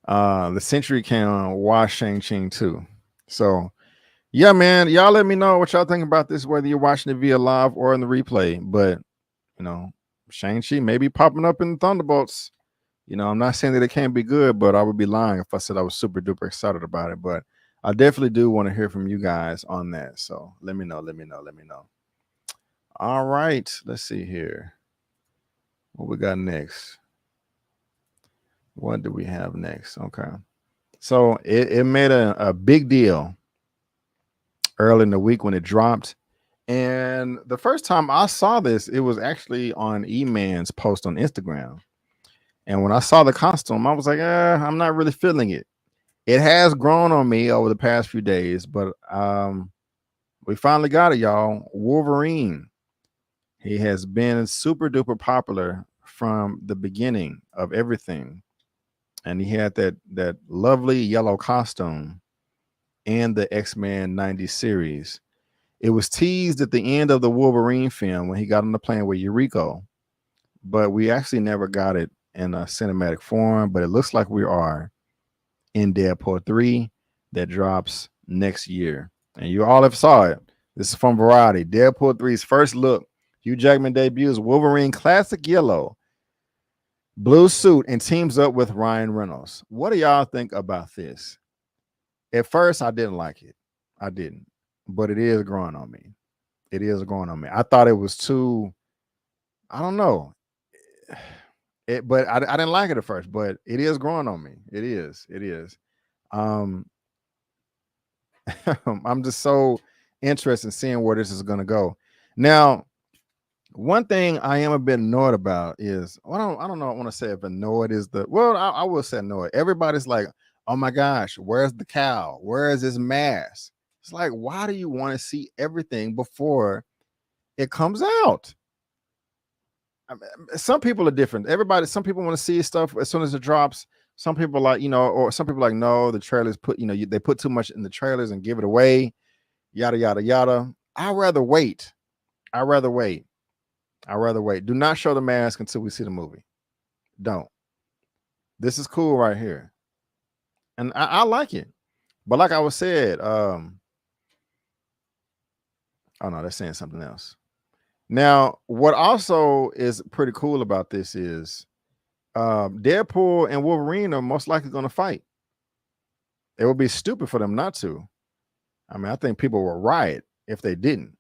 The Century can watch Shang-Chi too. So, yeah, man, y'all let me know what y'all think about this, whether you're watching it via live or in the replay. But, you know, Shang-Chi may be popping up in the Thunderbolts. You know, I'm not saying that it can't be good, but I would be lying if I said I was super duper excited about it. But I definitely do want to hear from you guys on that. So let me know. All right, let's see here. What we got next? What do we have next? Okay. So it made a big deal early in the week when it dropped. And the first time I saw this, it was actually on Eman's post on Instagram. And when I saw the costume, I was like, I'm not really feeling it. It has grown on me over the past few days, but we finally got it, y'all. Wolverine. He has been super duper popular from the beginning of everything. And he had that lovely yellow costume in the X-Men 90 series. It was teased at the end of the Wolverine film when he got on the plane with Yuriko, but we actually never got it in a cinematic form. But it looks like we are in Deadpool 3 that drops next year. And you all have saw it. This is from Variety. Deadpool 3's first look. Hugh Jackman debuts Wolverine classic yellow blue suit and teams up with Ryan Reynolds. What do y'all think about this? At first, I didn't like it. I didn't. But it is growing on me. I thought it was too, I don't know. But I didn't like it at first, but it is growing on me. It is. I'm just so interested in seeing where this is going to go. Now, one thing I am a bit annoyed about is, I don't know. I want to say if annoyed is I will say annoyed. Everybody's like, oh my gosh, where's the cow? Where is his mask? It's like, why do you want to see everything before it comes out? I mean, some people are different. Some people want to see stuff as soon as it drops. Some people like, or some people like, no, the trailers they put too much in the trailers and give it away, yada, yada, yada. I'd rather wait. Do not show the mask until we see the movie. Don't. This is cool right here. And I like it. But like I was said, oh no, they're saying something else. Now, what also is pretty cool about this is Deadpool and Wolverine are most likely going to fight. It would be stupid for them not to. I mean, I think people will riot if they didn't.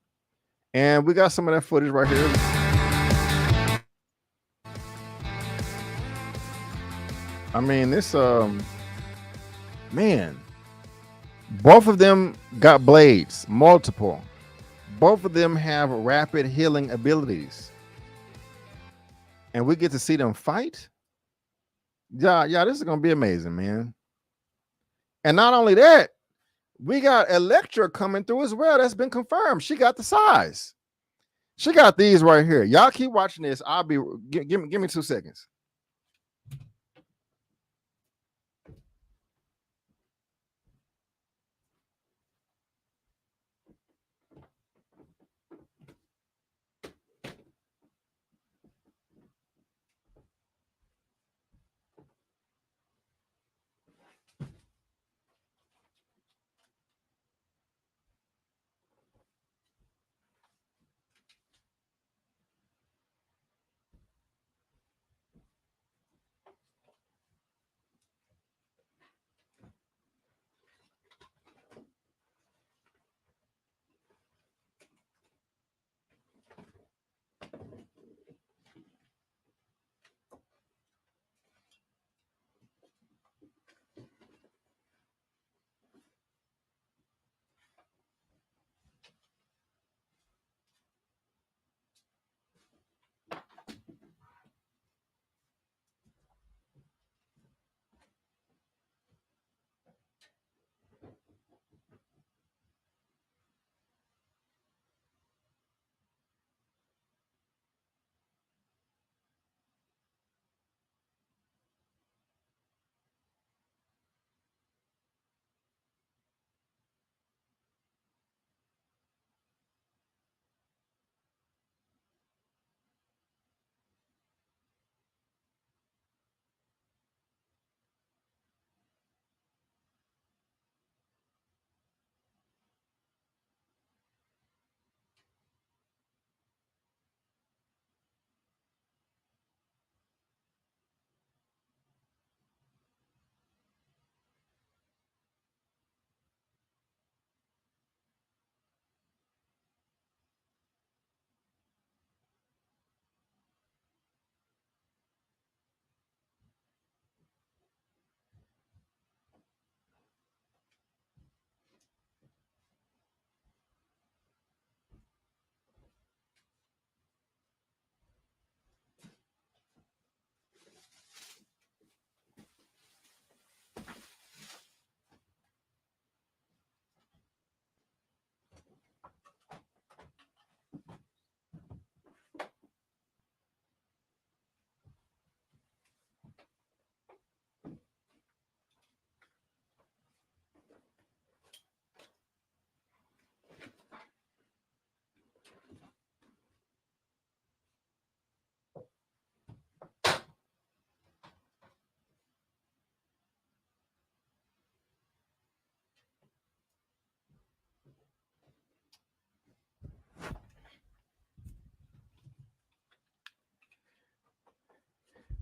And we got some of that footage right here. I mean, this man, both of them got blades, multiple. Both of them have rapid healing abilities. And we get to see them fight. Yeah, this is gonna be amazing, man. And not only that, we got Elektra coming through as well. That's been confirmed. She got the size. She got these right here. Y'all keep watching this. I'll be give me 2 seconds.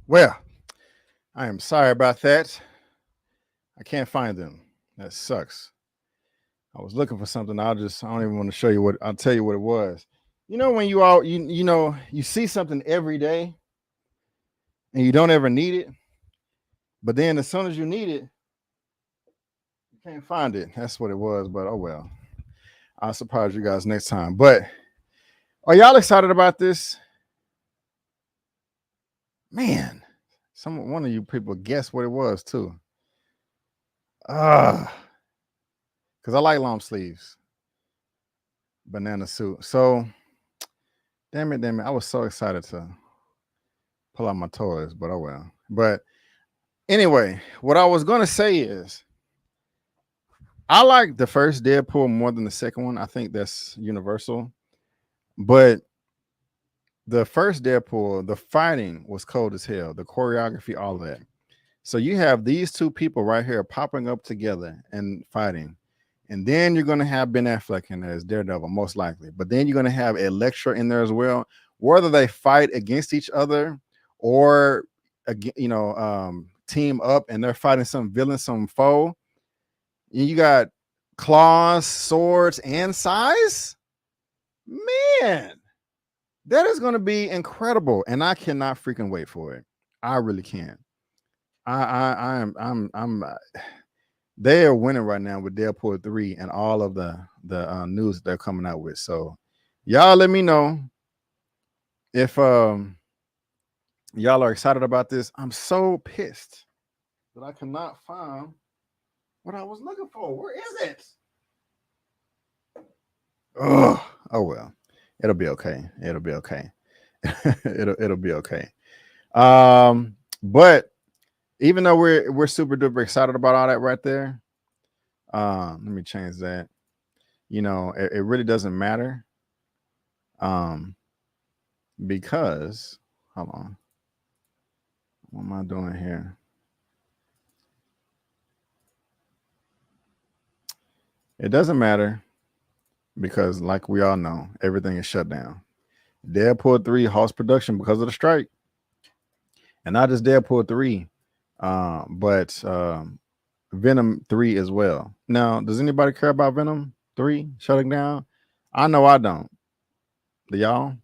Well, I am sorry about that. I can't find them. That sucks. I was looking for something. I don't even want to show you what. I'll tell you what it was. You know, when you see something every day and you don't ever need it, but then as soon as you need it, you can't find it. That's what it was, but oh well. I'll surprise you guys next time. But are y'all excited about this? Man, one of you people guessed what it was too. Because I like long sleeves. Banana suit. So, damn it. I was so excited to pull out my toys, but oh well. But anyway, what I was going to say is I like the first Deadpool more than the second one. I think that's universal. But the first Deadpool, the fighting was cold as hell. The choreography, all of that. So you have these two people right here popping up together and fighting. And then you're going to have Ben Affleck in there as Daredevil, most likely. But then you're going to have Elektra in there as well. Whether they fight against each other or, team up and they're fighting some villain, some foe. You got claws, swords, and size. Man, that is going to be incredible, and I cannot freaking wait for it. I really can't. I'm they are winning right now with Deadpool 3 and all of the news they're coming out with. So y'all let me know if y'all are excited about this. I'm so pissed that I cannot find what I was looking for. Where is it? Oh well. It'll be okay. It'll be okay. it'll be okay. But even though we're super duper excited about all that right there, let me change that. You know, it really doesn't matter. Because hold on. What am I doing here? It doesn't matter because, like we all know, everything is shut down. Deadpool 3 halts production because of the strike. And not just Deadpool 3, but Venom 3 as well. Now, does anybody care about Venom 3 shutting down? I know I don't. Do y'all?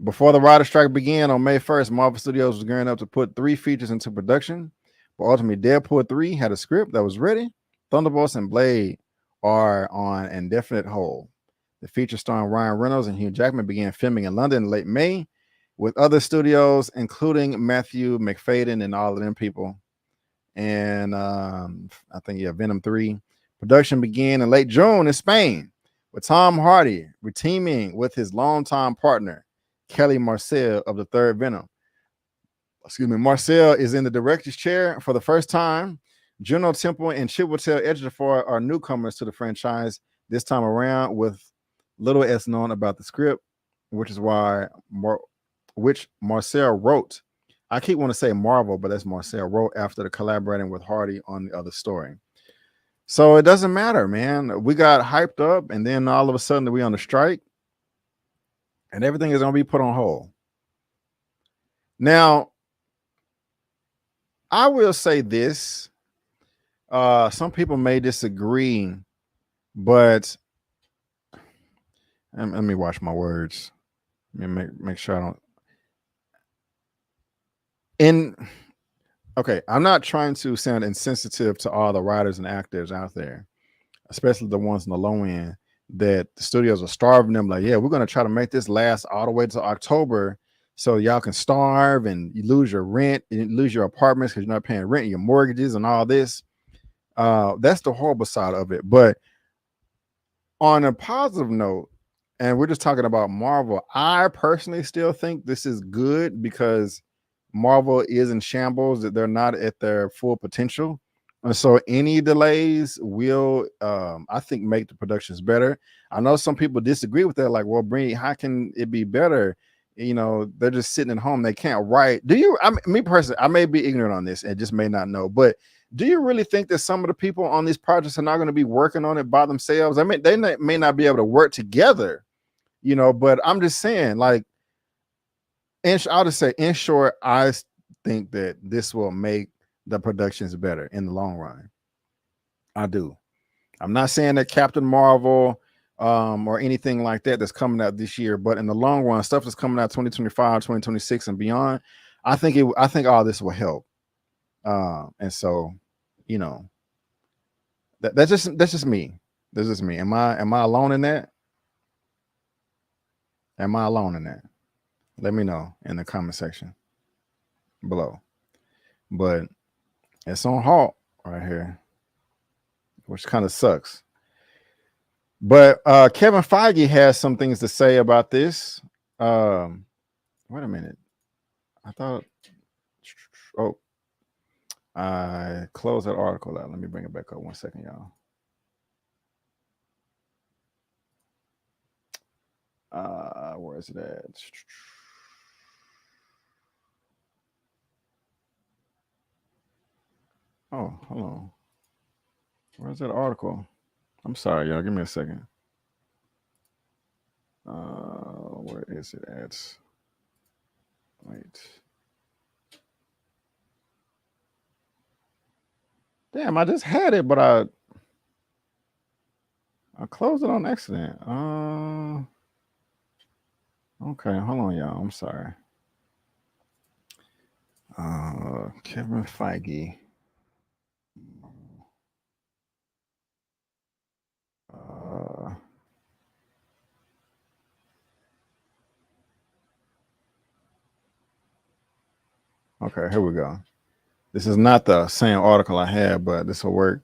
Before the writer strike began on May 1st, Marvel Studios was gearing up to put 3 features into production. But ultimately, Deadpool 3 had a script that was ready. Thunderbolts and Blade are on indefinite hold. The feature starring Ryan Reynolds and Hugh Jackman began filming in London in late May, with other studios, including Matthew McFadden and all of them people. And I think, Venom 3. Production began in late June in Spain, with Tom Hardy reteaming with his longtime partner, Kelly Marcel of the third Venom. Excuse me, Marcel is in the director's chair for the first time. Juno Temple and Chiwetel Ejiofor are newcomers to the franchise this time around, with little else known about the script, which is why which Marcel wrote. I keep wanting to say Marvel, but that's Marcel wrote after collaborating with Hardy on the other story. So it doesn't matter, man. We got hyped up, and then all of a sudden we on the strike, and everything is going to be put on hold. Now, I will say this. Some people may disagree, but let me watch my words. Let me make sure I don't. Okay, I'm not trying to sound insensitive to all the writers and actors out there, especially the ones on the low end, that the studios are starving them. Like, yeah, we're going to try to make this last all the way to October so y'all can starve and you lose your rent and you lose your apartments because you're not paying rent, your mortgages and all this. That's the horrible side of it. But on a positive note, and we're just talking about Marvel, I personally still think this is good because Marvel is in shambles, that they're not at their full potential. And so any delays will, I think, make the productions better. I know some people disagree with that. Like, well, Bree, how can it be better? You know, they're just sitting at home. They can't write. Do you, me personally, I may be ignorant on this and just may not know, but do you really think that some of the people on these projects are not going to be working on it by themselves? I mean, they may not be able to work together, you know, but I'm just saying, like, and I'll just say, in short, I think that this will make the productions better in the long run. I do. I'm not saying that Captain Marvel or anything like that that's coming out this year, but in the long run, stuff that's coming out 2025, 2026 and beyond, I think all this will help. And so, you know, that's just me. That's just me. Am I alone in that? Am I alone in that? Let me know in the comment section below. But it's on halt right here, which kind of sucks. But Kevin Feige has some things to say about this. Wait a minute. I thought, I closed that article out. Let me bring it back up 1 second, y'all. Where is it at? Oh, hold on. Where's that article? I'm sorry, y'all. Give me a second. Where is it at? Wait. Damn, I just had it, but I closed it on accident. Okay, hold on, y'all. I'm sorry. Kevin Feige. Okay, here we go. This is not the same article I had, but this will work.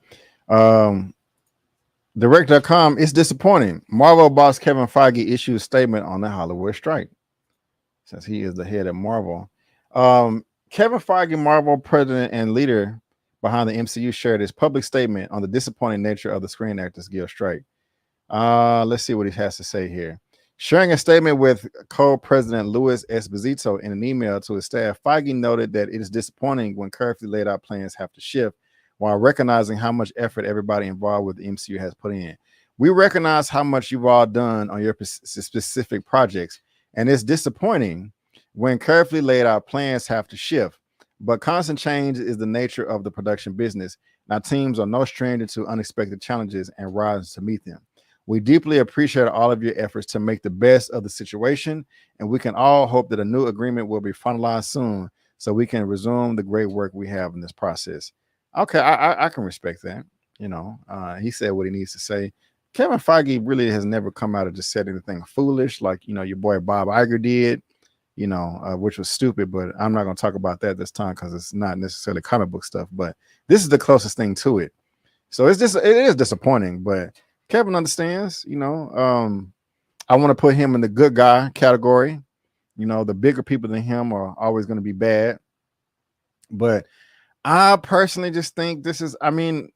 Direct.com, it's disappointing. Marvel boss Kevin Feige issued a statement on the Hollywood strike, since he is the head of Marvel. Kevin Feige, Marvel president and leader behind the MCU, shared his public statement on the disappointing nature of the Screen Actors Guild strike. Let's see what he has to say here. Sharing a statement with co-president Louis Esposito in an email to his staff, Feige noted that it is disappointing when carefully laid out plans have to shift, while recognizing how much effort everybody involved with the MCU has put in. We recognize how much you've all done on your specific projects, and it's disappointing when carefully laid out plans have to shift. But constant change is the nature of the production business. Now, teams are no stranger to unexpected challenges and rise to meet them. We deeply appreciate all of your efforts to make the best of the situation, and we can all hope that a new agreement will be finalized soon so we can resume the great work we have in this process. Okay, I can respect that. You know, he said what he needs to say. Kevin Feige really has never come out and just said anything foolish like, you know, your boy Bob Iger did, you know, which was stupid, but I'm not going to talk about that this time because it's not necessarily comic book stuff, but this is the closest thing to it. So it is disappointing, but Kevin understands, you know. I want to put him in the good guy category. You know, the bigger people than him are always going to be bad. But I personally just think this is, I mean,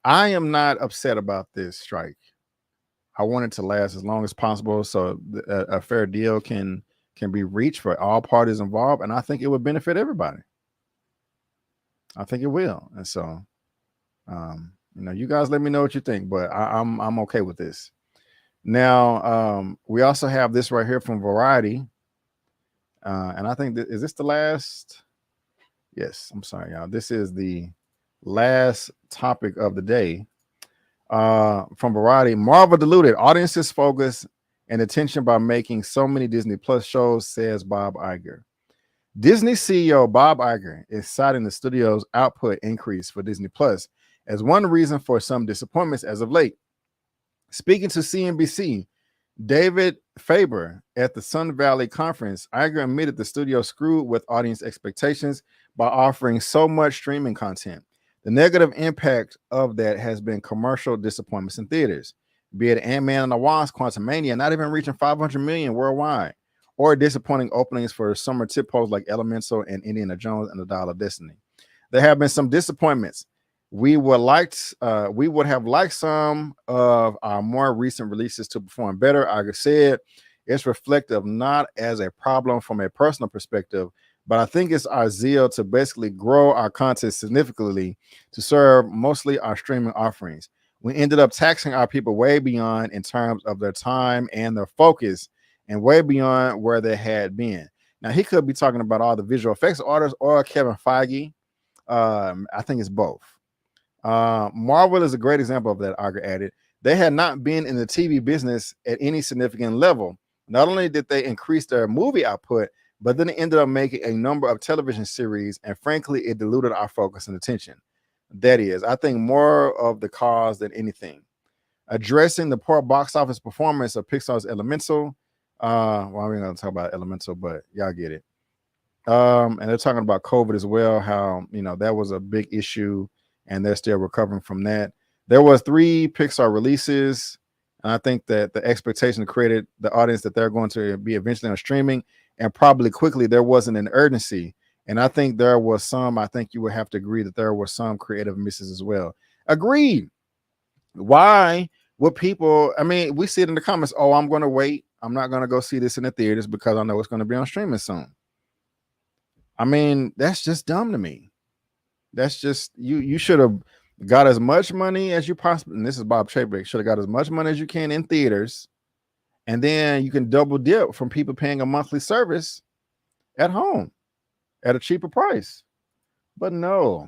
I am not upset about this strike. I want it to last as long as possible so a fair deal can be reached for all parties involved. And I think it would benefit everybody. I think it will. And so, you know, you guys let me know what you think, but I'm okay with this. Now, we also have this right here from Variety. And I think is this the last? Yes, I'm sorry, y'all. This is the last topic of the day. From Variety, Marvel diluted audiences' focus and attention by making so many Disney Plus shows, says Bob Iger. Disney CEO Bob Iger is citing the studio's output increase for Disney Plus as one reason for some disappointments as of late. Speaking to CNBC, David Faber at the Sun Valley Conference, Iger admitted the studio screwed with audience expectations by offering so much streaming content. The negative impact of that has been commercial disappointments in theaters, be it Ant-Man and the Wasp, Quantumania, not even reaching 500 million worldwide, or disappointing openings for summer titpoles like Elemental and Indiana Jones and the Dial of Destiny. There have been some disappointments. We would have liked some of our more recent releases to perform better. Iger said it's reflective not as a problem from a personal perspective, but I think it's our zeal to basically grow our content significantly to serve mostly our streaming offerings. We ended up taxing our people way beyond in terms of their time and their focus, and way beyond where they had been. Now, he could be talking about all the visual effects artists or Kevin Feige. I think it's both. Marvel is a great example of that, Iger added. They had not been in the TV business at any significant level. Not only did they increase their movie output, but then it ended up making a number of television series, and frankly, it diluted our focus and attention. That is, I think, more of the cause than anything. Addressing the poor box office performance of Pixar's Elemental. Well, we're going to talk about Elemental, but y'all get it. And they're talking about COVID as well, how, you know, that was a big issue, and they're still recovering from that. There was 3 Pixar releases, and I think that the expectation created the audience that they're going to be eventually on streaming, and probably quickly there wasn't an urgency. And I think there was some, I think you would have to agree that there were some creative misses as well. Agreed. Why would people, I mean, we see it in the comments, oh, I'm going to wait. I'm not going to go see this in the theaters because I know it's going to be on streaming soon. I mean, that's just dumb to me. That's just, you should have got as much money as you possibly, and this is Bob Chapek, should have got as much money as you can in theaters, and then you can double dip from people paying a monthly service at home at a cheaper price. But no,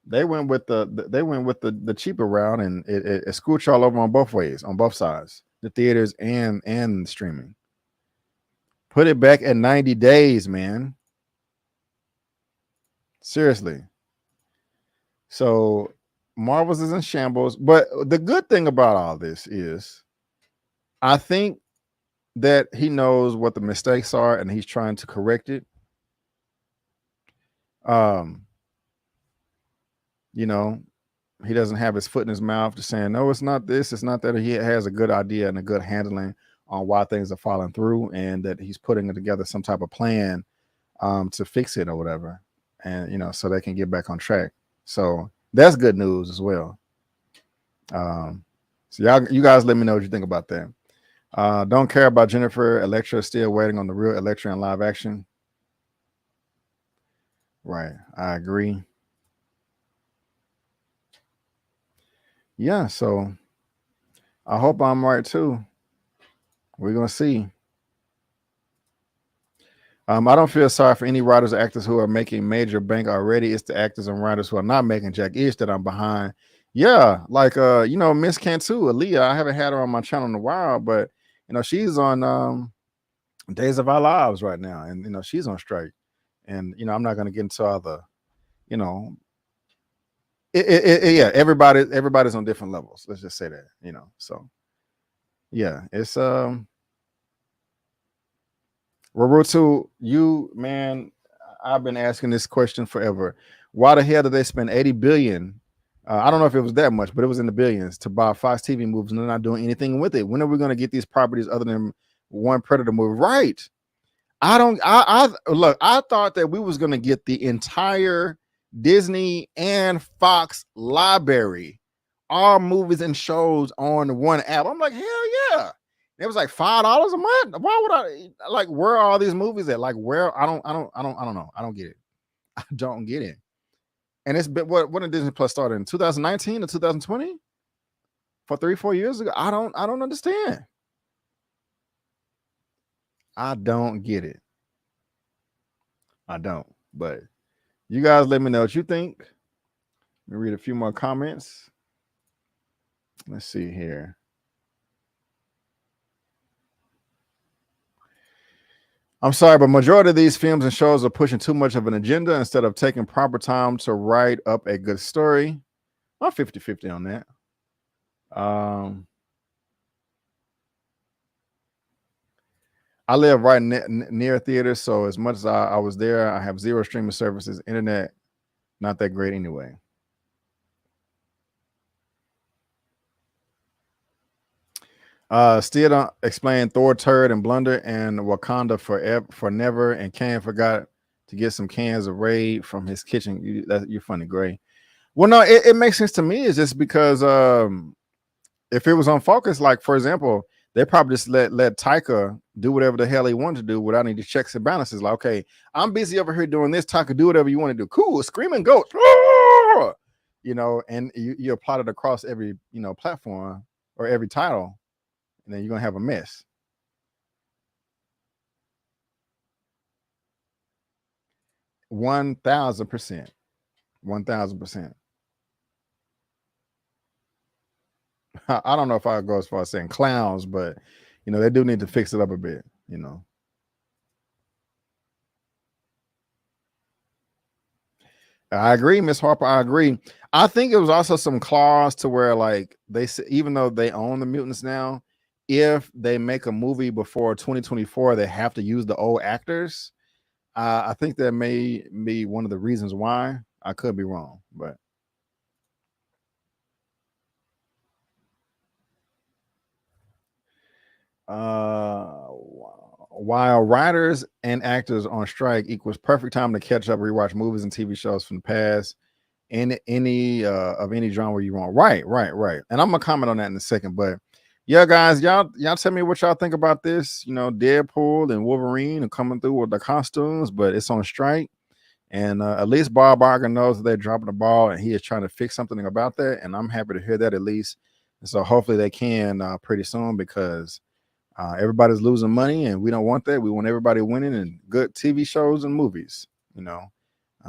They went with the cheaper route, and it scooched all over on both ways, on both sides, the theaters and streaming. Put it back at 90 days, man. Seriously. So Marvel's is in shambles, but the good thing about all this is, I think that he knows what the mistakes are and he's trying to correct it. You know, he doesn't have his foot in his mouth just saying, no, it's not this, it's not that. He has a good idea and a good handling on why things are falling through, and that he's putting together some type of plan to fix it or whatever. And, you know, so they can get back on track. So that's good news as well. So you guys let me know what you think about that. Don't care about Jennifer. Elektra, still waiting on the real Elektra in live action. Right. I agree. Yeah, so I hope I'm right too. We're gonna see. I don't feel sorry for any writers or actors who are making major bank already. It's the actors and writers who are not making jack-ish that I'm behind. Yeah, like you know, Miss Cantu, Elia. I haven't had her on my channel in a while, but you know, she's on Days of Our Lives right now, and you know, she's on strike. And you know, I'm not gonna get into all the, you know, yeah, everybody's on different levels. Let's just say that, you know. So yeah, it's Roberto, you, man, I've been asking this question forever. Why the hell did they spend 80 billion? I don't know if it was that much, but it was in the billions to buy Fox TV movies, and they're not doing anything with it. When are we going to get these properties other than one Predator movie? Right. I look, I thought that we was going to get the entire Disney and Fox library, all movies and shows on one app. I'm like, hell yeah. It was like $5 a month. Why would I, like, where are all these movies at? Like, where? I don't know. I don't get it. I don't get it. And it's been, when did Disney Plus started, in 2019 or 2020? For 3-4 years ago? I don't understand. I don't get it. I don't. But you guys let me know what you think. Let me read a few more comments. Let's see here. I'm sorry, but majority of these films and shows are pushing too much of an agenda instead of taking proper time to write up a good story. I'm 50-50 on that. I live right near theaters, so as much as I was there, I have 0 streaming services. Internet, not that great anyway. Still don't explain Thor turd and blunder and Wakanda for never, and Khan forgot to get some cans of Raid from his kitchen. You're funny, Gray. Well, no, it makes sense to me. It's just because if it was on focus, like for example, they probably just let Taika do whatever the hell he wanted to do without any checks and balances. Like, okay, I'm busy over here doing this. Taika, do whatever you want to do. Cool, screaming goats, you know, and you apply it across every, you know, platform or every title. And then you're gonna have a mess. $1,000%. 1,000%. I don't know if I go as far as saying clowns, but you know, they do need to fix it up a bit, you know. I agree, Miss Harper. I agree. I think it was also some clause to where, like, they say, even though they own the mutants now, if they make a movie before 2024, they have to use the old actors. I think that may be one of the reasons why. I could be wrong, but while writers and actors on strike equals perfect time to catch up, rewatch movies and TV shows from the past in any of any genre you want. Right. And I'm gonna comment on that in a second, but yeah, guys, y'all tell me what y'all think about this. You know, Deadpool and Wolverine are coming through with the costumes, but it's on strike. And at least Bob Barker knows that they're dropping the ball, and he is trying to fix something about that. And I'm happy to hear that at least. And so hopefully they can pretty soon, because everybody's losing money, and we don't want that. We want everybody winning and good TV shows and movies, you know.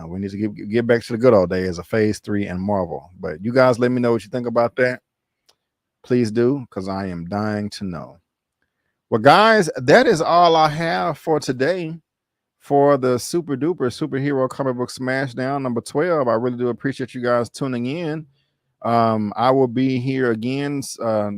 We need to get back to the good old days of Phase 3 and Marvel. But you guys let me know what you think about that. Please do, because I am dying to know. Well, guys, that is all I have for today for the super duper superhero comic book Smashdown number 12. I really do appreciate you guys tuning in. I will be here again,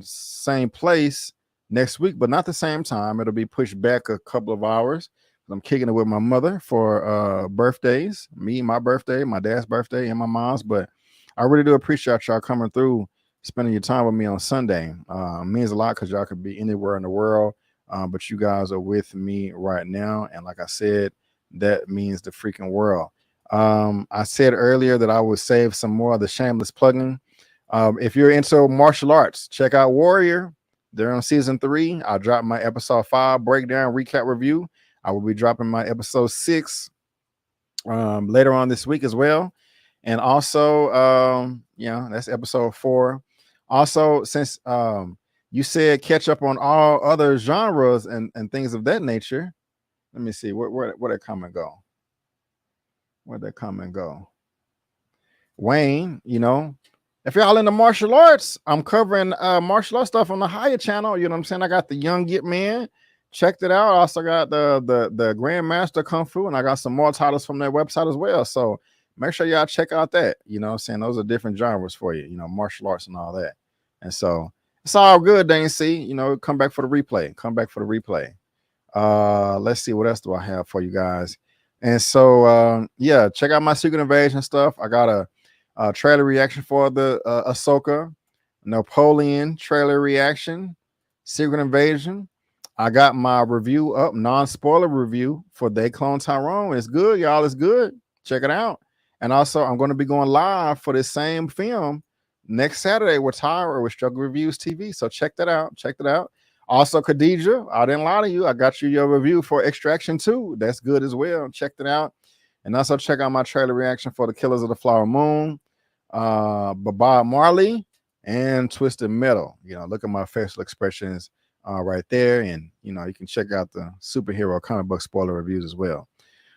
same place next week, but not the same time. It'll be pushed back a couple of hours. I'm kicking it with my mother for birthdays, my birthday, my dad's birthday, and my mom's. But I really do appreciate y'all coming through, spending your time with me on Sunday. Means a lot because y'all could be anywhere in the world, but you guys are with me right now. And like I said, that means the freaking world. I said earlier that I would save some more of the shameless plugging. If you're into martial arts, check out Warrior. They're on season 3. I'll drop my episode 5 breakdown recap review. I will be dropping my episode 6 later on this week as well. And also, that's episode 4. Also, since you said catch up on all other genres and things of that nature, let me see where that come and go. Where'd that come and go? Wayne, if y'all into martial arts, I'm covering martial arts stuff on the Higher channel. You know what I'm saying? I got the Young Get Man. Checked it out. I also got the Grandmaster Kung Fu, and I got some more titles from their website as well. So make sure y'all check out that. You know what I'm saying? Those are different genres for you, martial arts and all that. And so it's all good, Dane C. Come back for the replay. Come back for the replay. Let's see, what else do I have for you guys? And so check out my Secret Invasion stuff. I got a trailer reaction for the Ahsoka, Napoleon trailer reaction, Secret Invasion. I got my review up, non-spoiler review for They Clone Tyrone. It's good, y'all. It's good. Check it out. And also, I'm going to be going live for this same film next Saturday with Tyra with Reviewz TV. So check that out. Check that out. Also, Khadijah, I didn't lie to you. I got you your review for Extraction 2. That's good as well. Check it out. And also check out my trailer reaction for The Killers of the Flower Moon, Bob Marley, and Twisted Metal. Look at my facial expressions right there, and you can check out the superhero comic book spoiler reviews as well.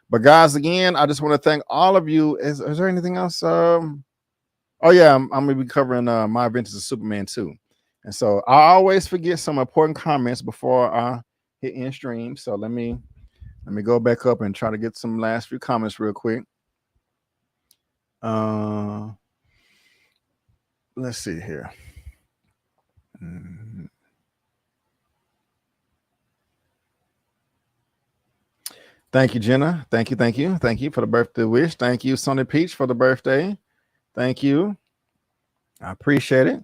But guys, again, I just want to thank all of you. Is there anything else? I'm gonna be covering my adventures of Superman 2, and so I always forget some important comments before I hit end stream. So let me go back up and try to get some last few comments real quick. Let's see here. Thank you, Jenna. Thank you for the birthday wish. Thank you, Sonny Peach, for the birthday. Thank you. I appreciate it.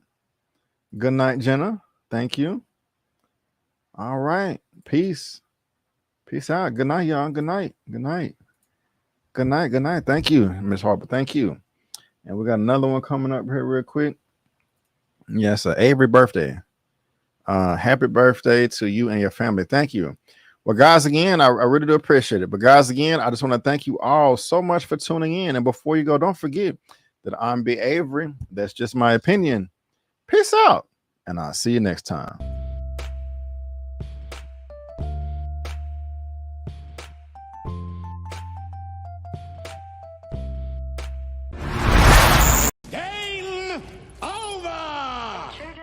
Good night, Jenna. Thank you. All right. Peace. Peace out. Good night, y'all. Good night. Good night. Good night. Good night. Thank you, Miss Harper. Thank you. And we got another one coming up here real quick. Yes, Avery birthday. Happy birthday to you and your family. Thank you. Well, guys, again, I really do appreciate it. But guys, again, I just want to thank you all so much for tuning in. And before you go, don't forget that I'm B. Avery. That's just my opinion. Peace out. And I'll see you next time.